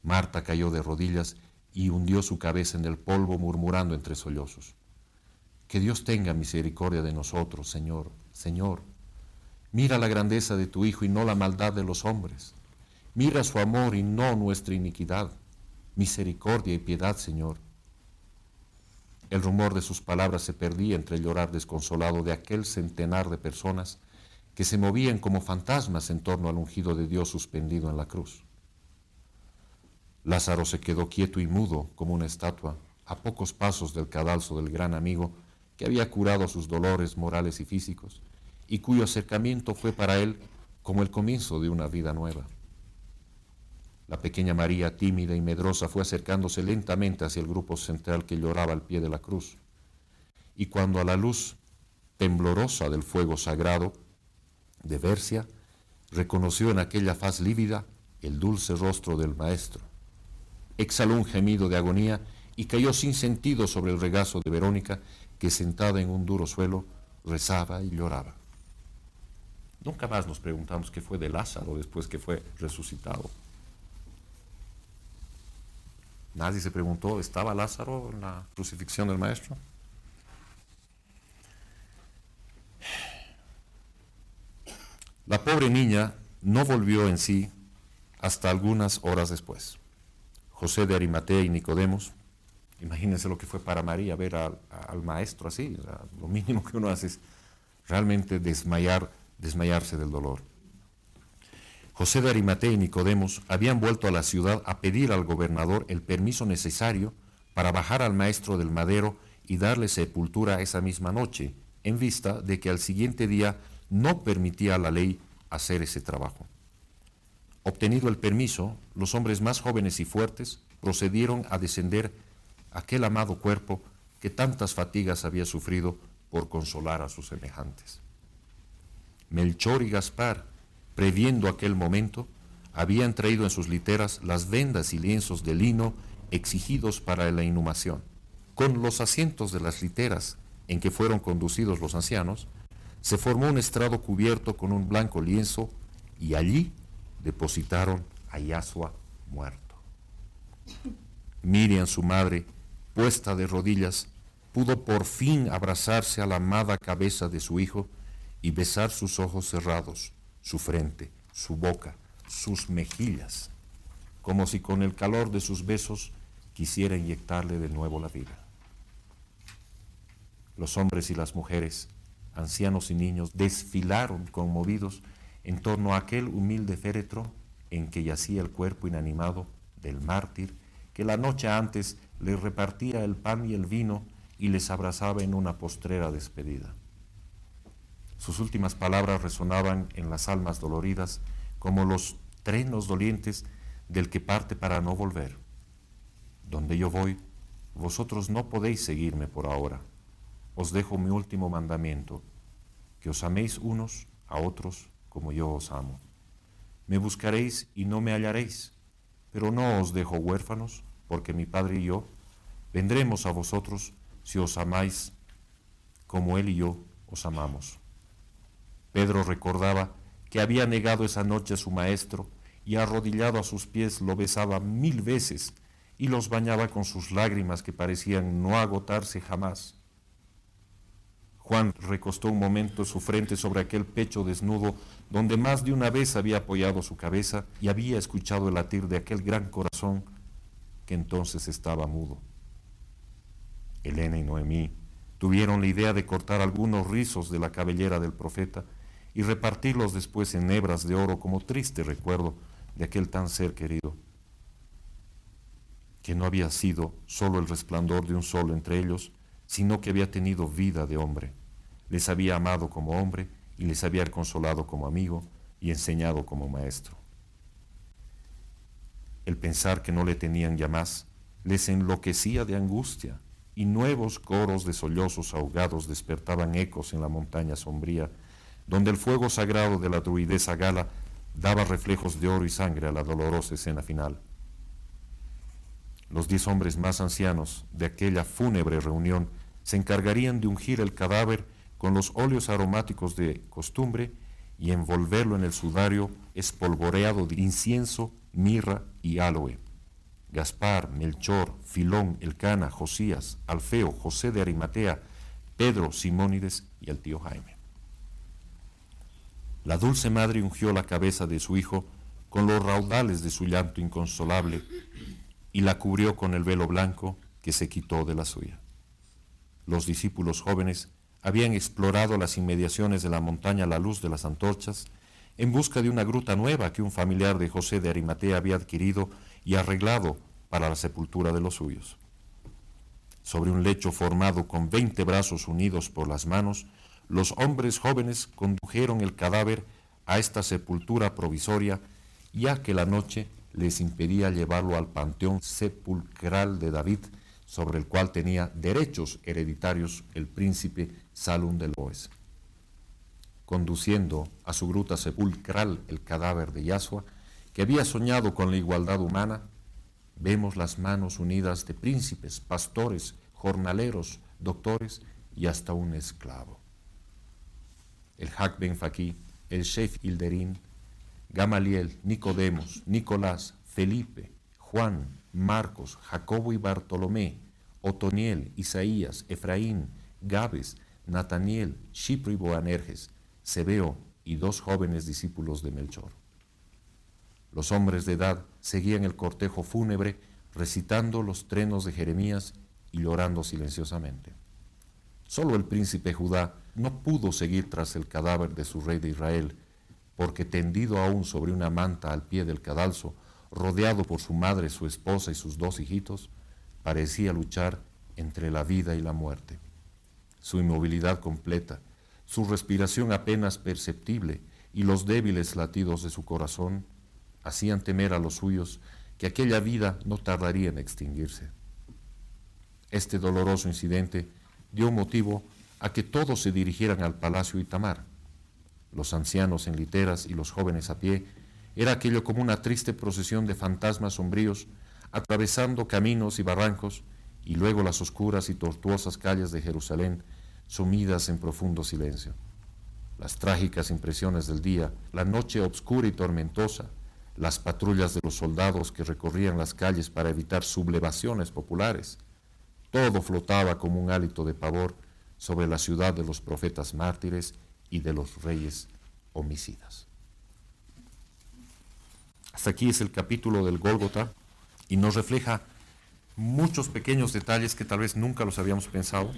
Marta cayó de rodillas y hundió su cabeza en el polvo, murmurando entre sollozos: Que Dios tenga misericordia de nosotros, Señor, Señor. Mira la grandeza de tu Hijo y no la maldad de los hombres. Mira su amor y no nuestra iniquidad. Misericordia y piedad, Señor. El rumor de sus palabras se perdía entre el llorar desconsolado de aquel centenar de personas que se movían como fantasmas en torno al ungido de Dios suspendido en la cruz. Lázaro se quedó quieto y mudo como una estatua, a pocos pasos del cadalso del gran amigo que había curado sus dolores morales y físicos, y cuyo acercamiento fue para él como el comienzo de una vida nueva. La pequeña María, tímida y medrosa, fue acercándose lentamente hacia el grupo central que lloraba al pie de la cruz, y cuando a la luz temblorosa del fuego sagrado de Bercia reconoció en aquella faz lívida el dulce rostro del Maestro, exhaló un gemido de agonía y cayó sin sentido sobre el regazo de Verónica, que sentada en un duro suelo rezaba y lloraba. Nunca más nos preguntamos qué fue de Lázaro después que fue resucitado. Nadie se preguntó, ¿estaba Lázaro en la crucifixión del Maestro? La pobre niña no volvió en sí hasta algunas horas después. José de Arimatea y Nicodemos, imagínense lo que fue para María ver al Maestro así. O sea, lo mínimo que uno hace es realmente desmayarse del dolor. José de Arimatea y Nicodemos habían vuelto a la ciudad a pedir al gobernador el permiso necesario para bajar al Maestro del madero y darle sepultura esa misma noche, en vista de que al siguiente día no permitía la ley hacer ese trabajo. Obtenido el permiso, los hombres más jóvenes y fuertes procedieron a descender aquel amado cuerpo que tantas fatigas había sufrido por consolar a sus semejantes. Melchor y Gaspar, previendo aquel momento, habían traído en sus literas las vendas y lienzos de lino exigidos para la inhumación. Con los asientos de las literas en que fueron conducidos los ancianos, se formó un estrado cubierto con un blanco lienzo y allí depositaron a Yahshua muerto. Miriam, su madre, puesta de rodillas, pudo por fin abrazarse a la amada cabeza de su hijo y besar sus ojos cerrados, su frente, su boca, sus mejillas, como si con el calor de sus besos quisiera inyectarle de nuevo la vida. Los hombres y las mujeres, ancianos y niños, desfilaron conmovidos en torno a aquel humilde féretro en que yacía el cuerpo inanimado del mártir que la noche antes les repartía el pan y el vino y les abrazaba en una postrera despedida. Sus últimas palabras resonaban en las almas doloridas como los trenos dolientes del que parte para no volver. Donde yo voy, vosotros no podéis seguirme por ahora. Os dejo mi último mandamiento, que os améis unos a otros como yo os amo. Me buscaréis y no me hallaréis, pero no os dejo huérfanos, porque mi Padre y yo vendremos a vosotros si os amáis como Él y yo os amamos. Pedro recordaba que había negado esa noche a su Maestro y arrodillado a sus pies lo besaba 1000 veces y los bañaba con sus lágrimas que parecían no agotarse jamás. Juan recostó un momento su frente sobre aquel pecho desnudo donde más de una vez había apoyado su cabeza y había escuchado el latir de aquel gran corazón que entonces estaba mudo. Elena y Noemí tuvieron la idea de cortar algunos rizos de la cabellera del profeta y repartirlos después en hebras de oro como triste recuerdo de aquel tan ser querido, que no había sido solo el resplandor de un sol entre ellos, sino que había tenido vida de hombre. Les había amado como hombre y les había consolado como amigo y enseñado como maestro. El pensar que no le tenían ya más les enloquecía de angustia, y nuevos coros de sollozos ahogados despertaban ecos en la montaña sombría, donde el fuego sagrado de la druidesa Gala daba reflejos de oro y sangre a la dolorosa escena final. Los 10 hombres más ancianos de aquella fúnebre reunión se encargarían de ungir el cadáver con los óleos aromáticos de costumbre y envolverlo en el sudario espolvoreado de incienso, mirra y aloe. Gaspar, Melchor, Filón, Elcana, Josías, Alfeo, José de Arimatea, Pedro, Simónides y el tío Jaime. La dulce madre ungió la cabeza de su hijo con los raudales de su llanto inconsolable y la cubrió con el velo blanco que se quitó de la suya. Los discípulos jóvenes habían explorado las inmediaciones de la montaña a la luz de las antorchas en busca de una gruta nueva que un familiar de José de Arimatea había adquirido y arreglado para la sepultura de los suyos. Sobre un lecho formado con 20 brazos unidos por las manos, los hombres jóvenes condujeron el cadáver a esta sepultura provisoria, ya que la noche les impedía llevarlo al panteón sepulcral de David, sobre el cual tenía derechos hereditarios el príncipe Salum de Loes. Conduciendo a su gruta sepulcral el cadáver de Yahshua, que había soñado con la igualdad humana, vemos las manos unidas de príncipes, pastores, jornaleros, doctores y hasta un esclavo. El Hak Ben Faki, el Sheikh Hilderín, Gamaliel, Nicodemos, Nicolás, Felipe, Juan, Marcos, Jacobo y Bartolomé, Otoniel, Isaías, Efraín, Gabes, Nataniel, Chipro y Boanerges, Zebeo y 2 jóvenes discípulos de Melchor. Los hombres de edad seguían el cortejo fúnebre recitando los trenos de Jeremías y llorando silenciosamente. Solo el príncipe Judá no pudo seguir tras el cadáver de su rey de Israel, porque tendido aún sobre una manta al pie del cadalso, rodeado por su madre, su esposa y sus 2 hijitos, parecía luchar entre la vida y la muerte. Su inmovilidad completa, su respiración apenas perceptible y los débiles latidos de su corazón hacían temer a los suyos que aquella vida no tardaría en extinguirse. Este doloroso incidente dio motivo a que todos se dirigieran al palacio Itamar. Los ancianos en literas y los jóvenes a pie, era aquello como una triste procesión de fantasmas sombríos, atravesando caminos y barrancos, y luego las oscuras y tortuosas calles de Jerusalén, sumidas en profundo silencio. Las trágicas impresiones del día, la noche obscura y tormentosa, las patrullas de los soldados que recorrían las calles para evitar sublevaciones populares, todo flotaba como un hálito de pavor sobre la ciudad de los profetas mártires y de los reyes homicidas. Hasta aquí es el capítulo del Gólgota y nos refleja muchos pequeños detalles que tal vez nunca los habíamos pensado,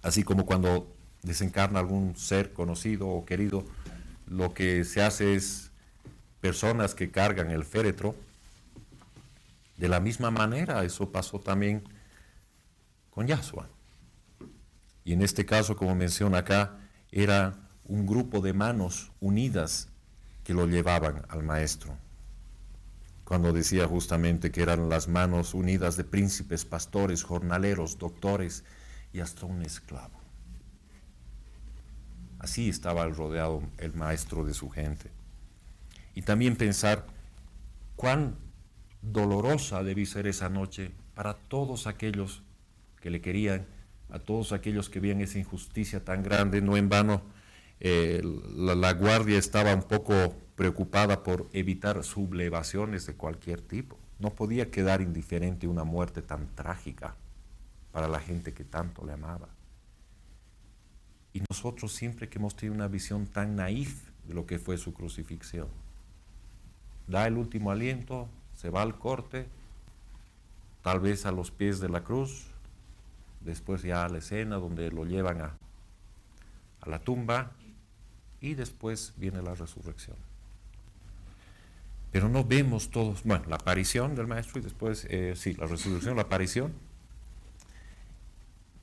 así como cuando desencarna algún ser conocido o querido, lo que se hace es personas que cargan el féretro. De la misma manera, eso pasó también con Yahshua. Y en este caso, como menciona acá, era un grupo de manos unidas que lo llevaban al maestro. Cuando decía justamente que eran las manos unidas de príncipes, pastores, jornaleros, doctores y hasta un esclavo. Así estaba rodeado el maestro de su gente. Y también pensar cuán dolorosa debía ser esa noche para todos aquellos que le querían, a todos aquellos que veían esa injusticia tan grande. No en vano la guardia estaba un poco preocupada por evitar sublevaciones de cualquier tipo. No podía quedar indiferente una muerte tan trágica para la gente que tanto le amaba. Y nosotros siempre que hemos tenido una visión tan naif de lo que fue su crucifixión, da el último aliento, se va al corte, tal vez a los pies de la cruz, después ya a la escena donde lo llevan a la tumba, y después viene la resurrección. Pero no vemos todos, bueno, la aparición del Maestro y después, la resurrección, la aparición,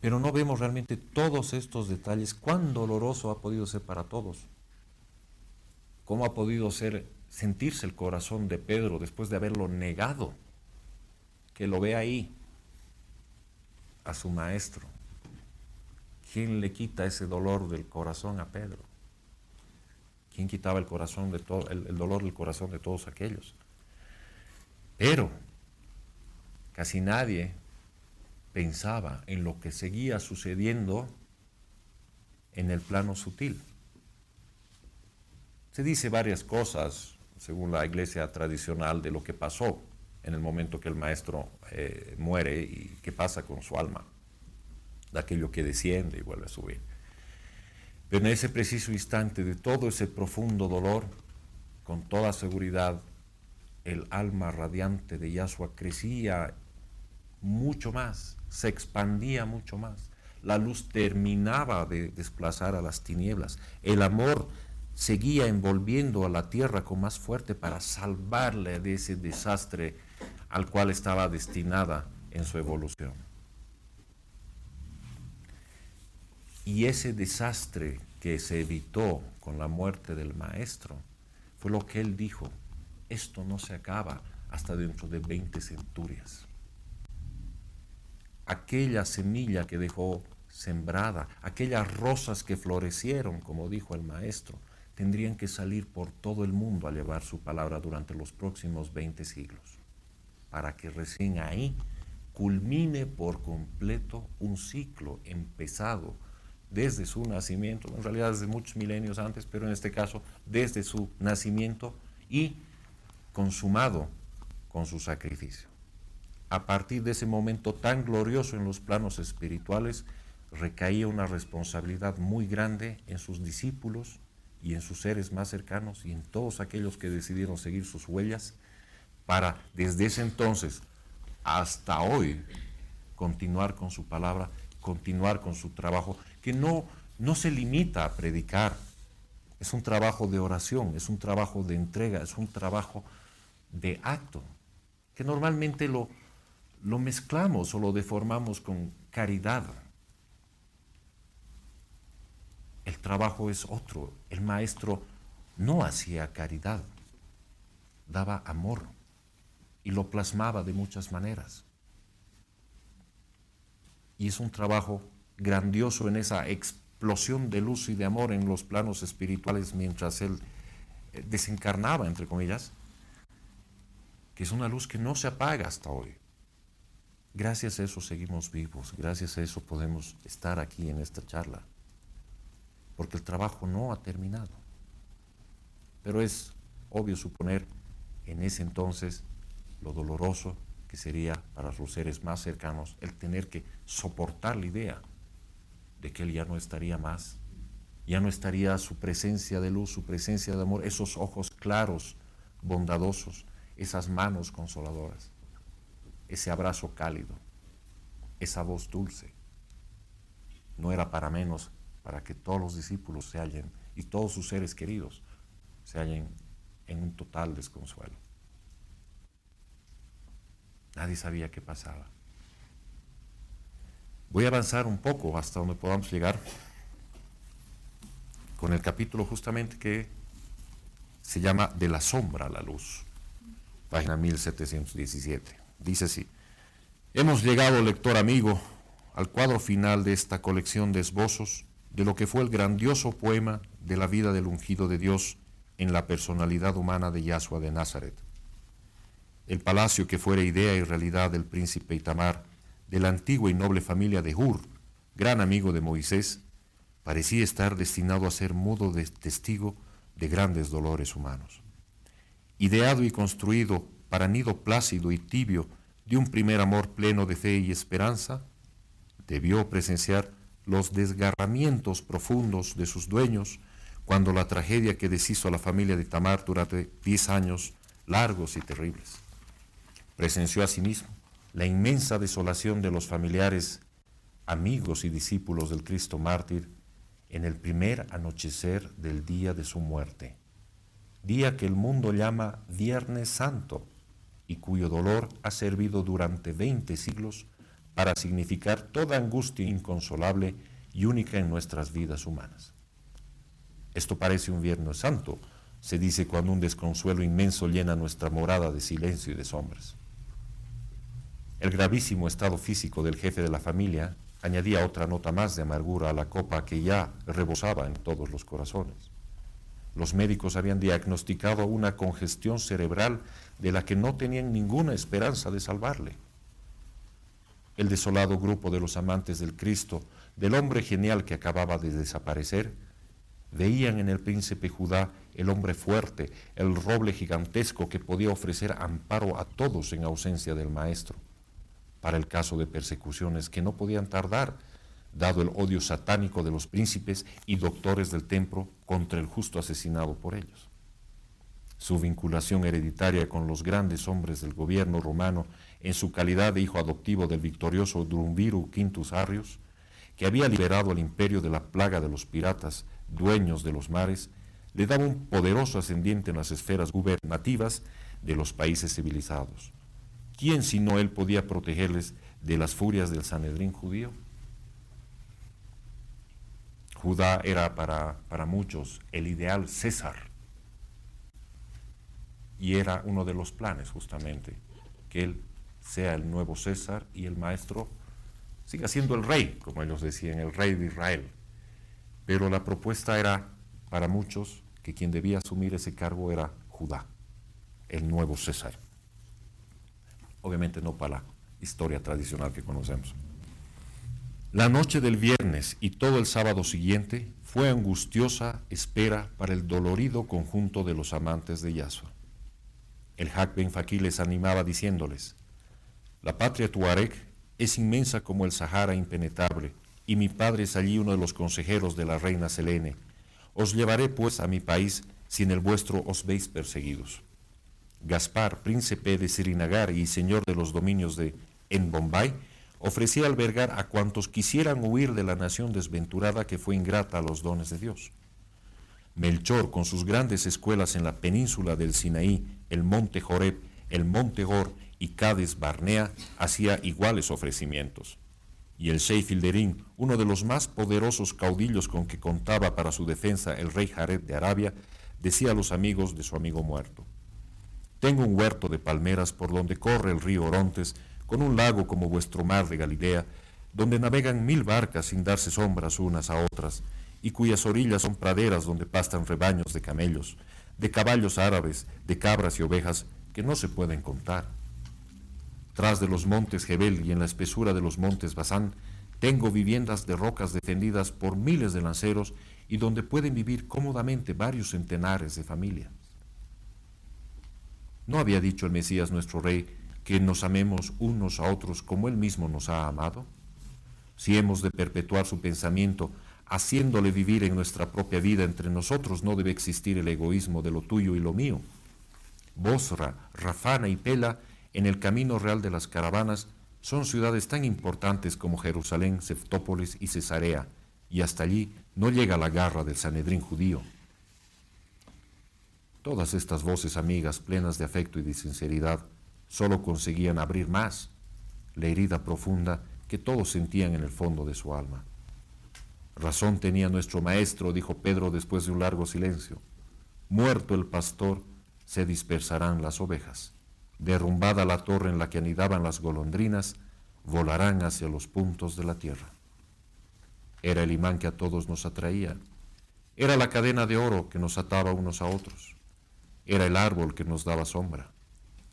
pero no vemos realmente todos estos detalles, cuán doloroso ha podido ser para todos, cómo ha podido sentirse el corazón de Pedro después de haberlo negado, que lo ve ahí, a su Maestro. ¿Quién le quita ese dolor del corazón a Pedro? ¿Quién quitaba el corazón de todo, el dolor del corazón de todos aquellos? Pero casi nadie pensaba en lo que seguía sucediendo en el plano sutil. Se dice varias cosas, según la iglesia tradicional, de lo que pasó en el momento que el Maestro muere y qué pasa con su alma, de aquello que desciende y vuelve a subir. Pero en ese preciso instante de todo ese profundo dolor, con toda seguridad, el alma radiante de Yahshua crecía mucho más, se expandía mucho más. La luz terminaba de desplazar a las tinieblas. El amor seguía envolviendo a la tierra con más fuerte para salvarle de ese desastre al cual estaba destinada en su evolución. Y ese desastre que se evitó con la muerte del Maestro fue lo que él dijo: esto no se acaba hasta dentro de 20 centurias. Aquella semilla que dejó sembrada, aquellas rosas que florecieron, como dijo el Maestro, tendrían que salir por todo el mundo a llevar su palabra durante los próximos 20 siglos, para que recién ahí culmine por completo un ciclo empezado desde su nacimiento, en realidad desde muchos milenios antes, pero en este caso desde su nacimiento y consumado con su sacrificio. A partir de ese momento tan glorioso en los planos espirituales, recaía una responsabilidad muy grande en sus discípulos y en sus seres más cercanos y en todos aquellos que decidieron seguir sus huellas, para desde ese entonces hasta hoy continuar con su palabra, continuar con su trabajo, que no se limita a predicar. Es un trabajo de oración, es un trabajo de entrega, es un trabajo de acto, que normalmente lo mezclamos o lo deformamos con caridad. El trabajo es otro. El Maestro no hacía caridad, daba amor y lo plasmaba de muchas maneras. Y es un trabajo grandioso en esa explosión de luz y de amor en los planos espirituales mientras él desencarnaba, entre comillas, que es una luz que no se apaga hasta hoy. Gracias a eso seguimos vivos, gracias a eso podemos estar aquí en esta charla, porque el trabajo no ha terminado. Pero es obvio suponer en ese entonces lo doloroso que sería para los seres más cercanos el tener que soportar la idea de que él ya no estaría más, ya no estaría su presencia de luz, su presencia de amor, esos ojos claros, bondadosos, esas manos consoladoras, ese abrazo cálido, esa voz dulce. No era para menos para que todos los discípulos se hallen y todos sus seres queridos se hallen en un total desconsuelo. Nadie sabía qué pasaba. Voy a avanzar un poco hasta donde podamos llegar con el capítulo justamente que se llama De la sombra a la luz, página 1717. Dice así: hemos llegado, lector amigo, al cuadro final de esta colección de esbozos de lo que fue el grandioso poema de la vida del ungido de Dios en la personalidad humana de Yahshua de Nazaret. El palacio que fuera idea y realidad del príncipe Itamar, de la antigua y noble familia de Hur, gran amigo de Moisés, parecía estar destinado a ser modo de testigo de grandes dolores humanos. Ideado y construido para nido plácido y tibio de un primer amor pleno de fe y esperanza, debió presenciar los desgarramientos profundos de sus dueños cuando la tragedia que deshizo a la familia de Tamar durante 10 años largos y terribles. Presenció asimismo la inmensa desolación de los familiares, amigos y discípulos del Cristo mártir en el primer anochecer del día de su muerte, día que el mundo llama Viernes Santo y cuyo dolor ha servido durante 20 siglos para significar toda angustia inconsolable y única en nuestras vidas humanas. Esto parece un Viernes Santo, se dice cuando un desconsuelo inmenso llena nuestra morada de silencio y de sombras. El gravísimo estado físico del jefe de la familia añadía otra nota más de amargura a la copa que ya rebosaba en todos los corazones. Los médicos habían diagnosticado una congestión cerebral de la que no tenían ninguna esperanza de salvarle. El desolado grupo de los amantes del Cristo, del hombre genial que acababa de desaparecer, veían en el príncipe Judá el hombre fuerte, el roble gigantesco que podía ofrecer amparo a todos en ausencia del maestro, para el caso de persecuciones que no podían tardar, dado el odio satánico de los príncipes y doctores del templo contra el justo asesinado por ellos. Su vinculación hereditaria con los grandes hombres del gobierno romano en su calidad de hijo adoptivo del victorioso Drumviru Quintus Arrius, que había liberado al imperio de la plaga de los piratas, dueños de los mares, le daba un poderoso ascendiente en las esferas gubernativas de los países civilizados. ¿Quién sino él podía protegerles de las furias del Sanedrín judío? Judá era para muchos el ideal César, y era uno de los planes justamente, que él sea el nuevo César y el maestro siga siendo el rey, como ellos decían, el rey de Israel. Pero la propuesta era para muchos que quien debía asumir ese cargo era Judá, el nuevo César. Obviamente no para la historia tradicional que conocemos. La noche del viernes y todo el sábado siguiente fue angustiosa espera para el dolorido conjunto de los amantes de Yahshua. El Hak Ben Fakí les animaba diciéndoles: la patria Tuareg es inmensa como el Sahara impenetrable, y mi padre es allí uno de los consejeros de la reina Selene. Os llevaré pues a mi país si en el vuestro os veis perseguidos. Gaspar, príncipe de Srinagar y señor de los dominios de Bombay, ofrecía albergar a cuantos quisieran huir de la nación desventurada que fue ingrata a los dones de Dios. Melchor, con sus grandes escuelas en la península del Sinaí, el monte Joreb, el monte Gor y Cades Barnea, hacía iguales ofrecimientos. Y el Sheikh Filderín, uno de los más poderosos caudillos con que contaba para su defensa el rey Jared de Arabia, decía a los amigos de su amigo muerto: tengo un huerto de palmeras por donde corre el río Orontes, con un lago como vuestro mar de Galilea, donde navegan 1000 barcas sin darse sombras unas a otras, y cuyas orillas son praderas donde pastan rebaños de camellos, de caballos árabes, de cabras y ovejas que no se pueden contar. Tras de los montes Jebel y en la espesura de los montes Basán, tengo viviendas de rocas defendidas por miles de lanceros y donde pueden vivir cómodamente varios centenares de familias. ¿No había dicho el Mesías nuestro Rey que nos amemos unos a otros como Él mismo nos ha amado? Si hemos de perpetuar su pensamiento, haciéndole vivir en nuestra propia vida, entre nosotros no debe existir el egoísmo de lo tuyo y lo mío. Bosra, Rafana y Pela, en el camino real de las caravanas, son ciudades tan importantes como Jerusalén, Seftópolis y Cesarea, y hasta allí no llega la garra del Sanedrín judío. Todas estas voces amigas, plenas de afecto y de sinceridad, solo conseguían abrir más la herida profunda que todos sentían en el fondo de su alma. Razón tenía nuestro maestro, dijo Pedro después de un largo silencio. Muerto el pastor, se dispersarán las ovejas. Derrumbada la torre en la que anidaban las golondrinas, volarán hacia los puntos de la tierra. Era el imán que a todos nos atraía. Era la cadena de oro que nos ataba unos a otros. Era el árbol que nos daba sombra.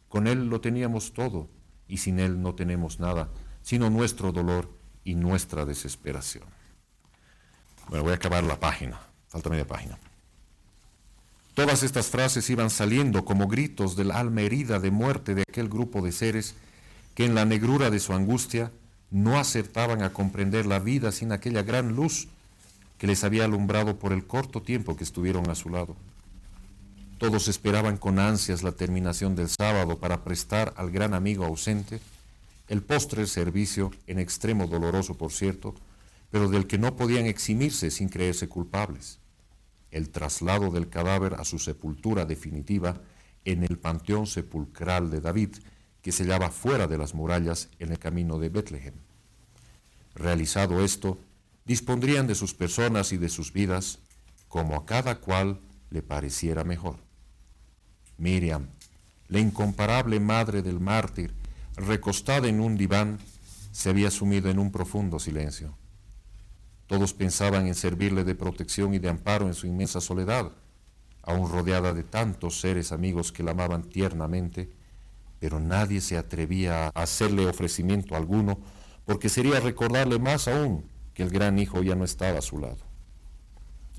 Con él lo teníamos todo, y sin él no tenemos nada, sino nuestro dolor y nuestra desesperación. Bueno, voy a acabar la página, falta media página. Todas estas frases iban saliendo como gritos del alma herida de muerte de aquel grupo de seres que en la negrura de su angustia no acertaban a comprender la vida sin aquella gran luz que les había alumbrado por el corto tiempo que estuvieron a su lado. Todos esperaban con ansias la terminación del sábado para prestar al gran amigo ausente el postre servicio, en extremo doloroso por cierto, pero del que no podían eximirse sin creerse culpables: el traslado del cadáver a su sepultura definitiva en el panteón sepulcral de David, que se hallaba fuera de las murallas en el camino de Betlehem. Realizado esto, dispondrían de sus personas y de sus vidas como a cada cual le pareciera mejor. Miriam, la incomparable madre del mártir, recostada en un diván, se había sumido en un profundo silencio. Todos pensaban en servirle de protección y de amparo en su inmensa soledad, aún rodeada de tantos seres amigos que la amaban tiernamente, pero nadie se atrevía a hacerle ofrecimiento alguno, porque sería recordarle más aún que el gran hijo ya no estaba a su lado.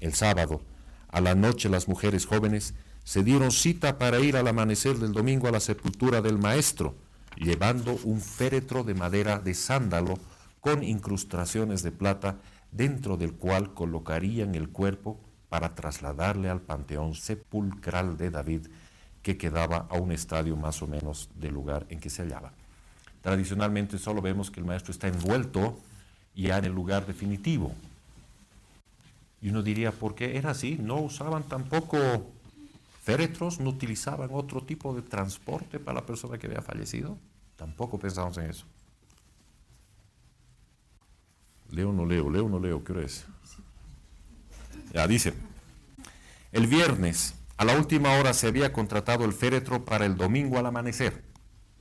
El sábado, a la noche, las mujeres jóvenes se dieron cita para ir al amanecer del domingo a la sepultura del maestro, llevando un féretro de madera de sándalo con incrustaciones de plata, dentro del cual colocarían el cuerpo para trasladarle al panteón sepulcral de David, que quedaba a un estadio más o menos del lugar en que se hallaba. Tradicionalmente solo vemos que el maestro está envuelto ya en el lugar definitivo. Y uno diría, ¿por qué era así? ¿No usaban tampoco féretros? ¿No utilizaban otro tipo de transporte para la persona que había fallecido? Tampoco pensamos en eso. Leo o no leo, ¿qué hora es? Ya dice, el viernes a la última hora se había contratado el féretro para el domingo al amanecer,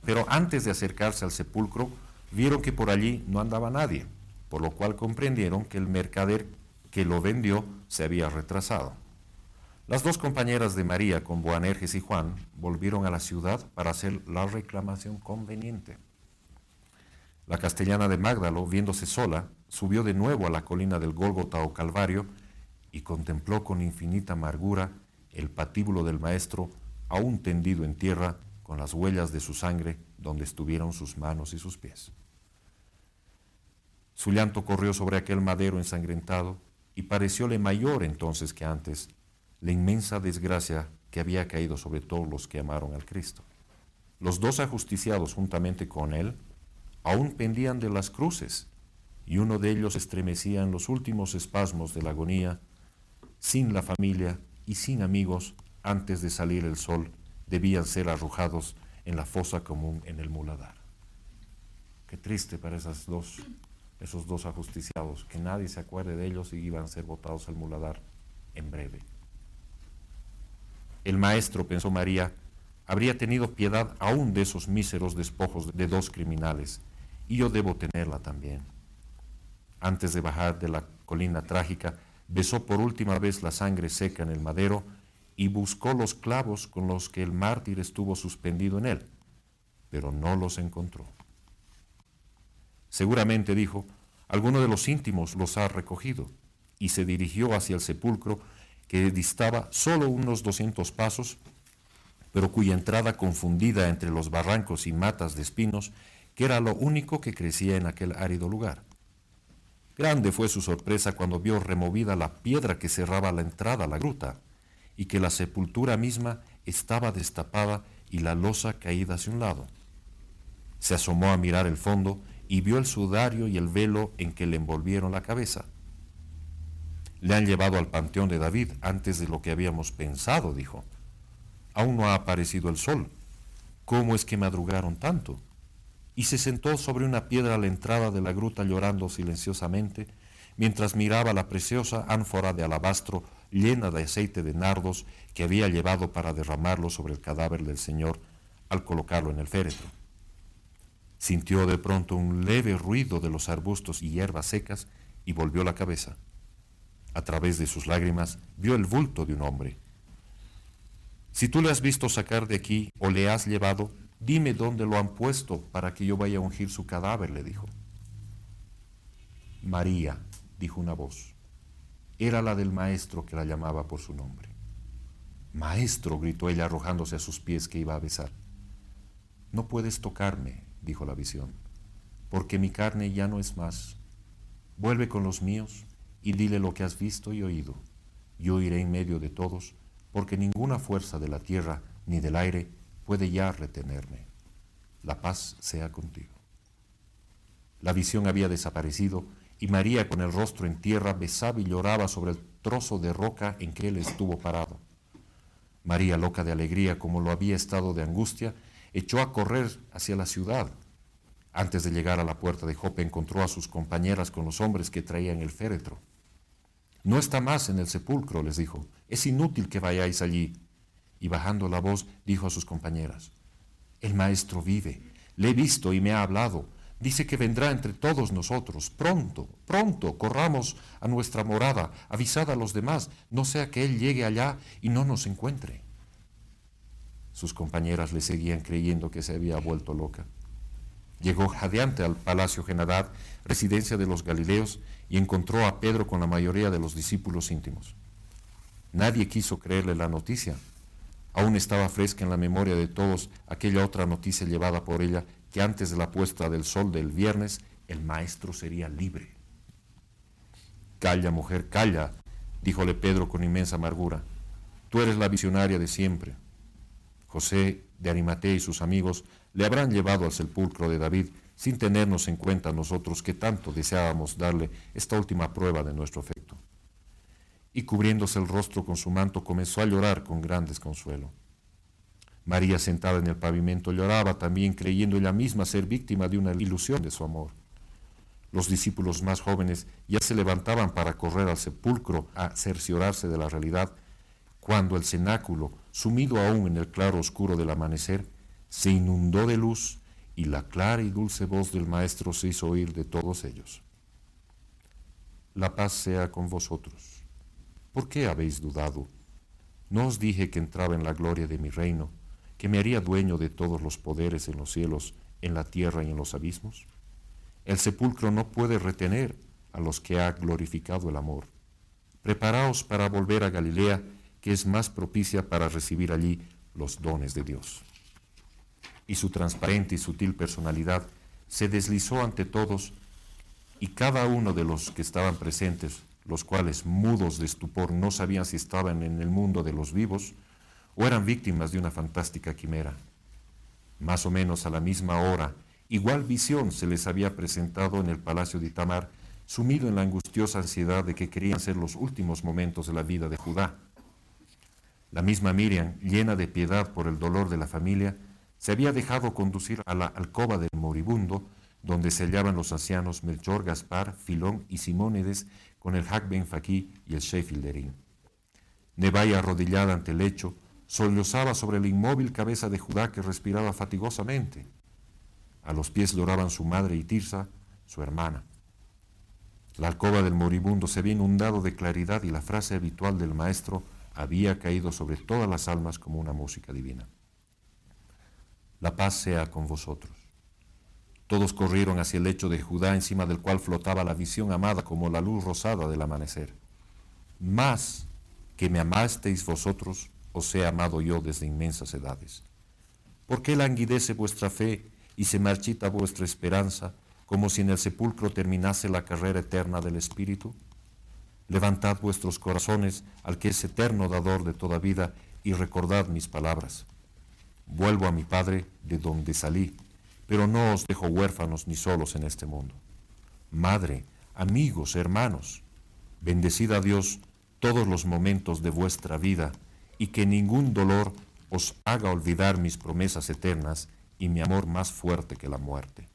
pero antes de acercarse al sepulcro vieron que por allí no andaba nadie, por lo cual comprendieron que el mercader que lo vendió se había retrasado. Las dos compañeras de María con Boanerges y Juan volvieron a la ciudad para hacer la reclamación conveniente. La castellana de Mágdalo, viéndose sola, subió de nuevo a la colina del Gólgota o Calvario y contempló con infinita amargura el patíbulo del maestro aún tendido en tierra, con las huellas de su sangre donde estuvieron sus manos y sus pies. Su llanto corrió sobre aquel madero ensangrentado y parecióle mayor entonces que antes la inmensa desgracia que había caído sobre todos los que amaron al Cristo. Los dos ajusticiados juntamente con él aún pendían de las cruces, y uno de ellos estremecía en los últimos espasmos de la agonía. Sin la familia y sin amigos, antes de salir el sol, debían ser arrojados en la fosa común en el muladar. Qué triste para esos dos ajusticiados, que nadie se acuerde de ellos y iban a ser botados al muladar en breve. El maestro, pensó María, habría tenido piedad aún de esos míseros despojos de dos criminales, y yo debo tenerla también. Antes de bajar de la colina trágica, besó por última vez la sangre seca en el madero y buscó los clavos con los que el mártir estuvo suspendido en él, pero no los encontró. Seguramente, dijo, alguno de los íntimos los ha recogido, y se dirigió hacia el sepulcro, que distaba solo unos 200 pasos, pero cuya entrada, confundida entre los barrancos y matas de espinos, que era lo único que crecía en aquel árido lugar. Grande fue su sorpresa cuando vio removida la piedra que cerraba la entrada a la gruta, y que la sepultura misma estaba destapada y la losa caída hacia un lado. Se asomó a mirar el fondo y vio el sudario y el velo en que le envolvieron la cabeza. Le han llevado al panteón de David antes de lo que habíamos pensado, dijo. Aún no ha aparecido el sol. ¿Cómo es que madrugaron tanto? Y se sentó sobre una piedra a la entrada de la gruta llorando silenciosamente, mientras miraba la preciosa ánfora de alabastro llena de aceite de nardos que había llevado para derramarlo sobre el cadáver del Señor al colocarlo en el féretro. Sintió de pronto un leve ruido de los arbustos y hierbas secas y volvió la cabeza. A través de sus lágrimas vio el bulto de un hombre. Si tú le has visto sacar de aquí o le has llevado, dime dónde lo han puesto para que yo vaya a ungir su cadáver, le dijo. María, dijo una voz. Era la del maestro que la llamaba por su nombre. Maestro, gritó ella arrojándose a sus pies que iba a besar. No puedes tocarme, dijo la visión, porque mi carne ya no es más. Vuelve con los míos y dile lo que has visto y oído. Yo iré en medio de todos, porque ninguna fuerza de la tierra ni del aire puede ya retenerme. La paz sea contigo. La visión había desaparecido y María, con el rostro en tierra, besaba y lloraba sobre el trozo de roca en que él estuvo parado. María, loca de alegría como lo había estado de angustia, echó a correr hacia la ciudad. Antes de llegar a la puerta de Jope, encontró a sus compañeras con los hombres que traían el féretro. «No está más en el sepulcro», les dijo, «es inútil que vayáis allí». Y bajando la voz, dijo a sus compañeras: «El Maestro vive, le he visto y me ha hablado. Dice que vendrá entre todos nosotros. Pronto, pronto, corramos a nuestra morada, avisad a los demás, no sea que él llegue allá y no nos encuentre». Sus compañeras le seguían creyendo que se había vuelto loca. Llegó jadeante al palacio Genadad, residencia de los Galileos, y encontró a Pedro con la mayoría de los discípulos íntimos. Nadie quiso creerle la noticia. Aún estaba fresca en la memoria de todos aquella otra noticia llevada por ella, que antes de la puesta del sol del viernes, el Maestro sería libre. «Calla, mujer, calla», díjole Pedro con inmensa amargura. «Tú eres la visionaria de siempre. José de Arimatea y sus amigos le habrán llevado al sepulcro de David sin tenernos en cuenta nosotros que tanto deseábamos darle esta última prueba de nuestro afecto». Y cubriéndose el rostro con su manto comenzó a llorar con gran desconsuelo. María, sentada en el pavimento, lloraba también, creyendo ella misma ser víctima de una ilusión de su amor. Los discípulos más jóvenes ya se levantaban para correr al sepulcro a cerciorarse de la realidad, cuando el cenáculo, sumido aún en el claro oscuro del amanecer, se inundó de luz y la clara y dulce voz del Maestro se hizo oír de todos ellos: «La paz sea con vosotros. ¿Por qué habéis dudado? ¿No os dije que entraba en la gloria de mi reino, que me haría dueño de todos los poderes en los cielos, en la tierra y en los abismos? El sepulcro no puede retener a los que ha glorificado el amor. Preparaos para volver a Galilea, que es más propicia para recibir allí los dones de Dios». Y su transparente y sutil personalidad se deslizó ante todos, y cada uno de los que estaban presentes, los cuales, mudos de estupor, no sabían si estaban en el mundo de los vivos o eran víctimas de una fantástica quimera. Más o menos a la misma hora, igual visión se les había presentado en el palacio de Itamar, sumido en la angustiosa ansiedad de que querían ser los últimos momentos de la vida de Judá. La misma Miriam, llena de piedad por el dolor de la familia, se había dejado conducir a la alcoba del moribundo, donde se hallaban los ancianos Melchor, Gaspar, Filón y Simónides, con el Hak Ben Faquí y el Shefilderín. Nevaya, arrodillada ante el lecho, sollozaba sobre la inmóvil cabeza de Judá, que respiraba fatigosamente. A los pies lloraban su madre y Tirsa, su hermana. La alcoba del moribundo se había inundado de claridad y la frase habitual del Maestro había caído sobre todas las almas como una música divina: «La paz sea con vosotros». Todos corrieron hacia el lecho de Judá, encima del cual flotaba la visión amada como la luz rosada del amanecer. «Más que me amasteis vosotros, os he amado yo desde inmensas edades. ¿Por qué languidece vuestra fe y se marchita vuestra esperanza, como si en el sepulcro terminase la carrera eterna del Espíritu? Levantad vuestros corazones al que es eterno dador de toda vida y recordad mis palabras. Vuelvo a mi Padre de donde salí, pero no os dejo huérfanos ni solos en este mundo. Madre, amigos, hermanos, bendecid a Dios todos los momentos de vuestra vida y que ningún dolor os haga olvidar mis promesas eternas y mi amor más fuerte que la muerte».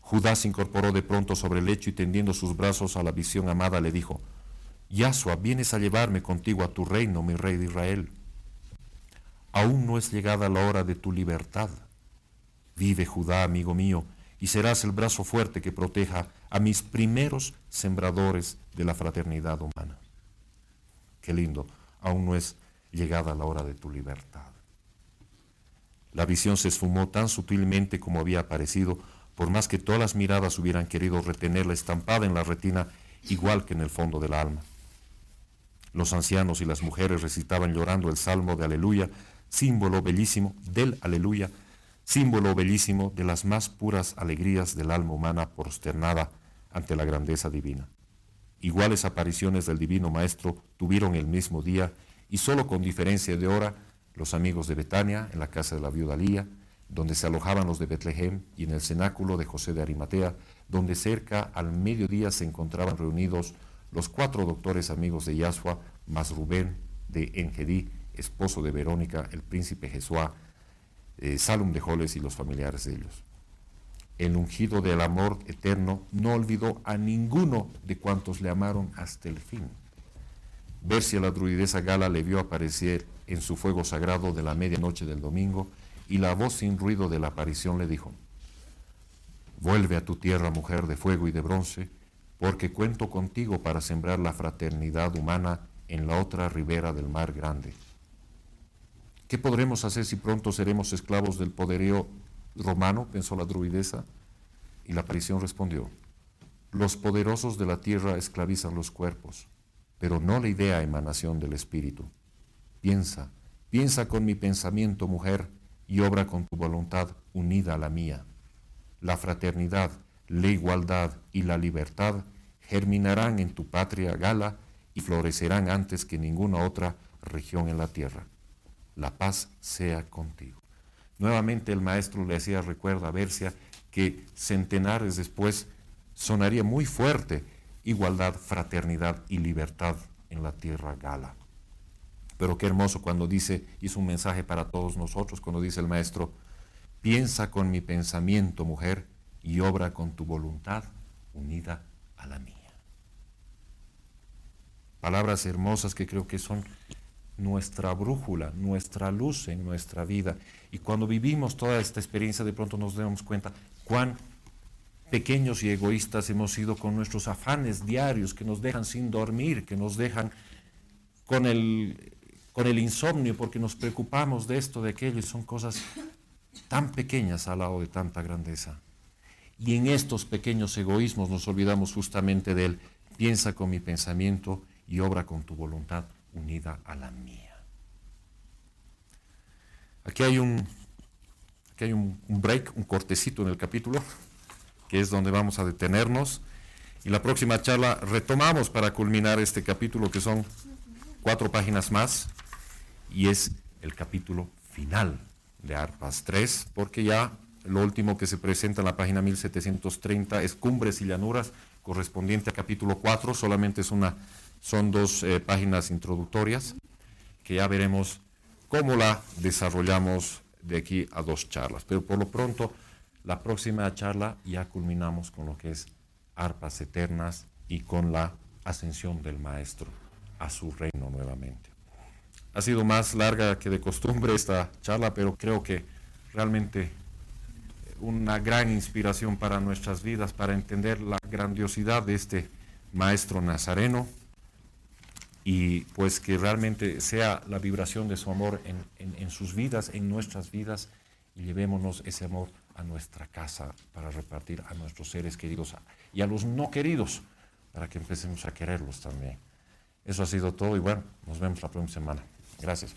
Judá se incorporó de pronto sobre el lecho y, tendiendo sus brazos a la visión amada, le dijo: «Yahshua, vienes a llevarme contigo a tu reino, mi rey de Israel. Aún no es llegada la hora de tu libertad. Vive, Judá, amigo mío, y serás el brazo fuerte que proteja a mis primeros sembradores de la fraternidad humana». Qué lindo, aún no es llegada la hora de tu libertad. La visión se esfumó tan sutilmente como había aparecido, por más que todas las miradas hubieran querido retenerla estampada en la retina, igual que en el fondo del alma. Los ancianos y las mujeres recitaban llorando el salmo de Aleluya, símbolo bellísimo del Aleluya, símbolo bellísimo de las más puras alegrías del alma humana prosternada ante la grandeza divina. Iguales apariciones del Divino Maestro tuvieron el mismo día, y solo con diferencia de hora, los amigos de Betania, en la casa de la viuda Lía, donde se alojaban los de Betlehem, y en el cenáculo de José de Arimatea, donde cerca al mediodía se encontraban reunidos los 4 doctores amigos de Yahshua, más Rubén de Engedí, esposo de Verónica, el príncipe Jesuá, Salum de Joles y los familiares de ellos. El ungido del amor eterno no olvidó a ninguno de cuantos le amaron hasta el fin. Bercia, la druidesa Gala, le vio aparecer en su fuego sagrado de la medianoche del domingo, y la voz sin ruido de la aparición le dijo: vuelve a tu tierra, mujer de fuego y de bronce, porque cuento contigo para sembrar la fraternidad humana en la otra ribera del mar grande. ¿Qué podremos hacer si pronto seremos esclavos del poderío romano?, pensó la druidesa, y la aparición respondió: los poderosos de la tierra esclavizan los cuerpos, pero no la idea emanación del espíritu. Piensa, piensa con mi pensamiento, mujer, y obra con tu voluntad unida a la mía. La fraternidad, la igualdad y la libertad germinarán en tu patria, Gala, y florecerán antes que ninguna otra región en la tierra. La paz sea contigo. Nuevamente el maestro le hacía recuerdo a Bercia que centenares después sonaría muy fuerte: igualdad, fraternidad y libertad en la tierra, Gala. Pero qué hermoso cuando dice, y es un mensaje para todos nosotros, cuando dice el maestro: piensa con mi pensamiento, mujer, y obra con tu voluntad unida a la mía. Palabras hermosas que creo que son nuestra brújula, nuestra luz en nuestra vida. Y cuando vivimos toda esta experiencia, de pronto nos damos cuenta cuán pequeños y egoístas hemos sido con nuestros afanes diarios que nos dejan sin dormir, que nos dejan con el insomnio porque nos preocupamos de esto, de aquello, y son cosas tan pequeñas al lado de tanta grandeza. Y en estos pequeños egoísmos nos olvidamos justamente de él: piensa con mi pensamiento y obra con tu voluntad unida a la mía. Aquí hay un break, un cortecito en el capítulo, que es donde vamos a detenernos, y la próxima charla retomamos para culminar este capítulo, que son 4 páginas más, y es el capítulo final de Arpas 3, porque ya lo último que se presenta en la página 1730 es Cumbres y Llanuras, correspondiente al capítulo 4, solamente son 2 páginas introductorias, que ya veremos cómo la desarrollamos de aquí a 2 charlas. Pero por lo pronto, la próxima charla ya culminamos con lo que es Arpas Eternas y con la ascensión del Maestro a su reino nuevamente. Ha sido más larga que de costumbre esta charla, pero creo que realmente una gran inspiración para nuestras vidas, para entender la grandiosidad de este Maestro Nazareno, y pues que realmente sea la vibración de su amor en sus vidas, en nuestras vidas, y llevémonos ese amor a nuestra casa para repartir a nuestros seres queridos y a los no queridos, para que empecemos a quererlos también. Eso ha sido todo, y bueno, nos vemos la próxima semana. Gracias.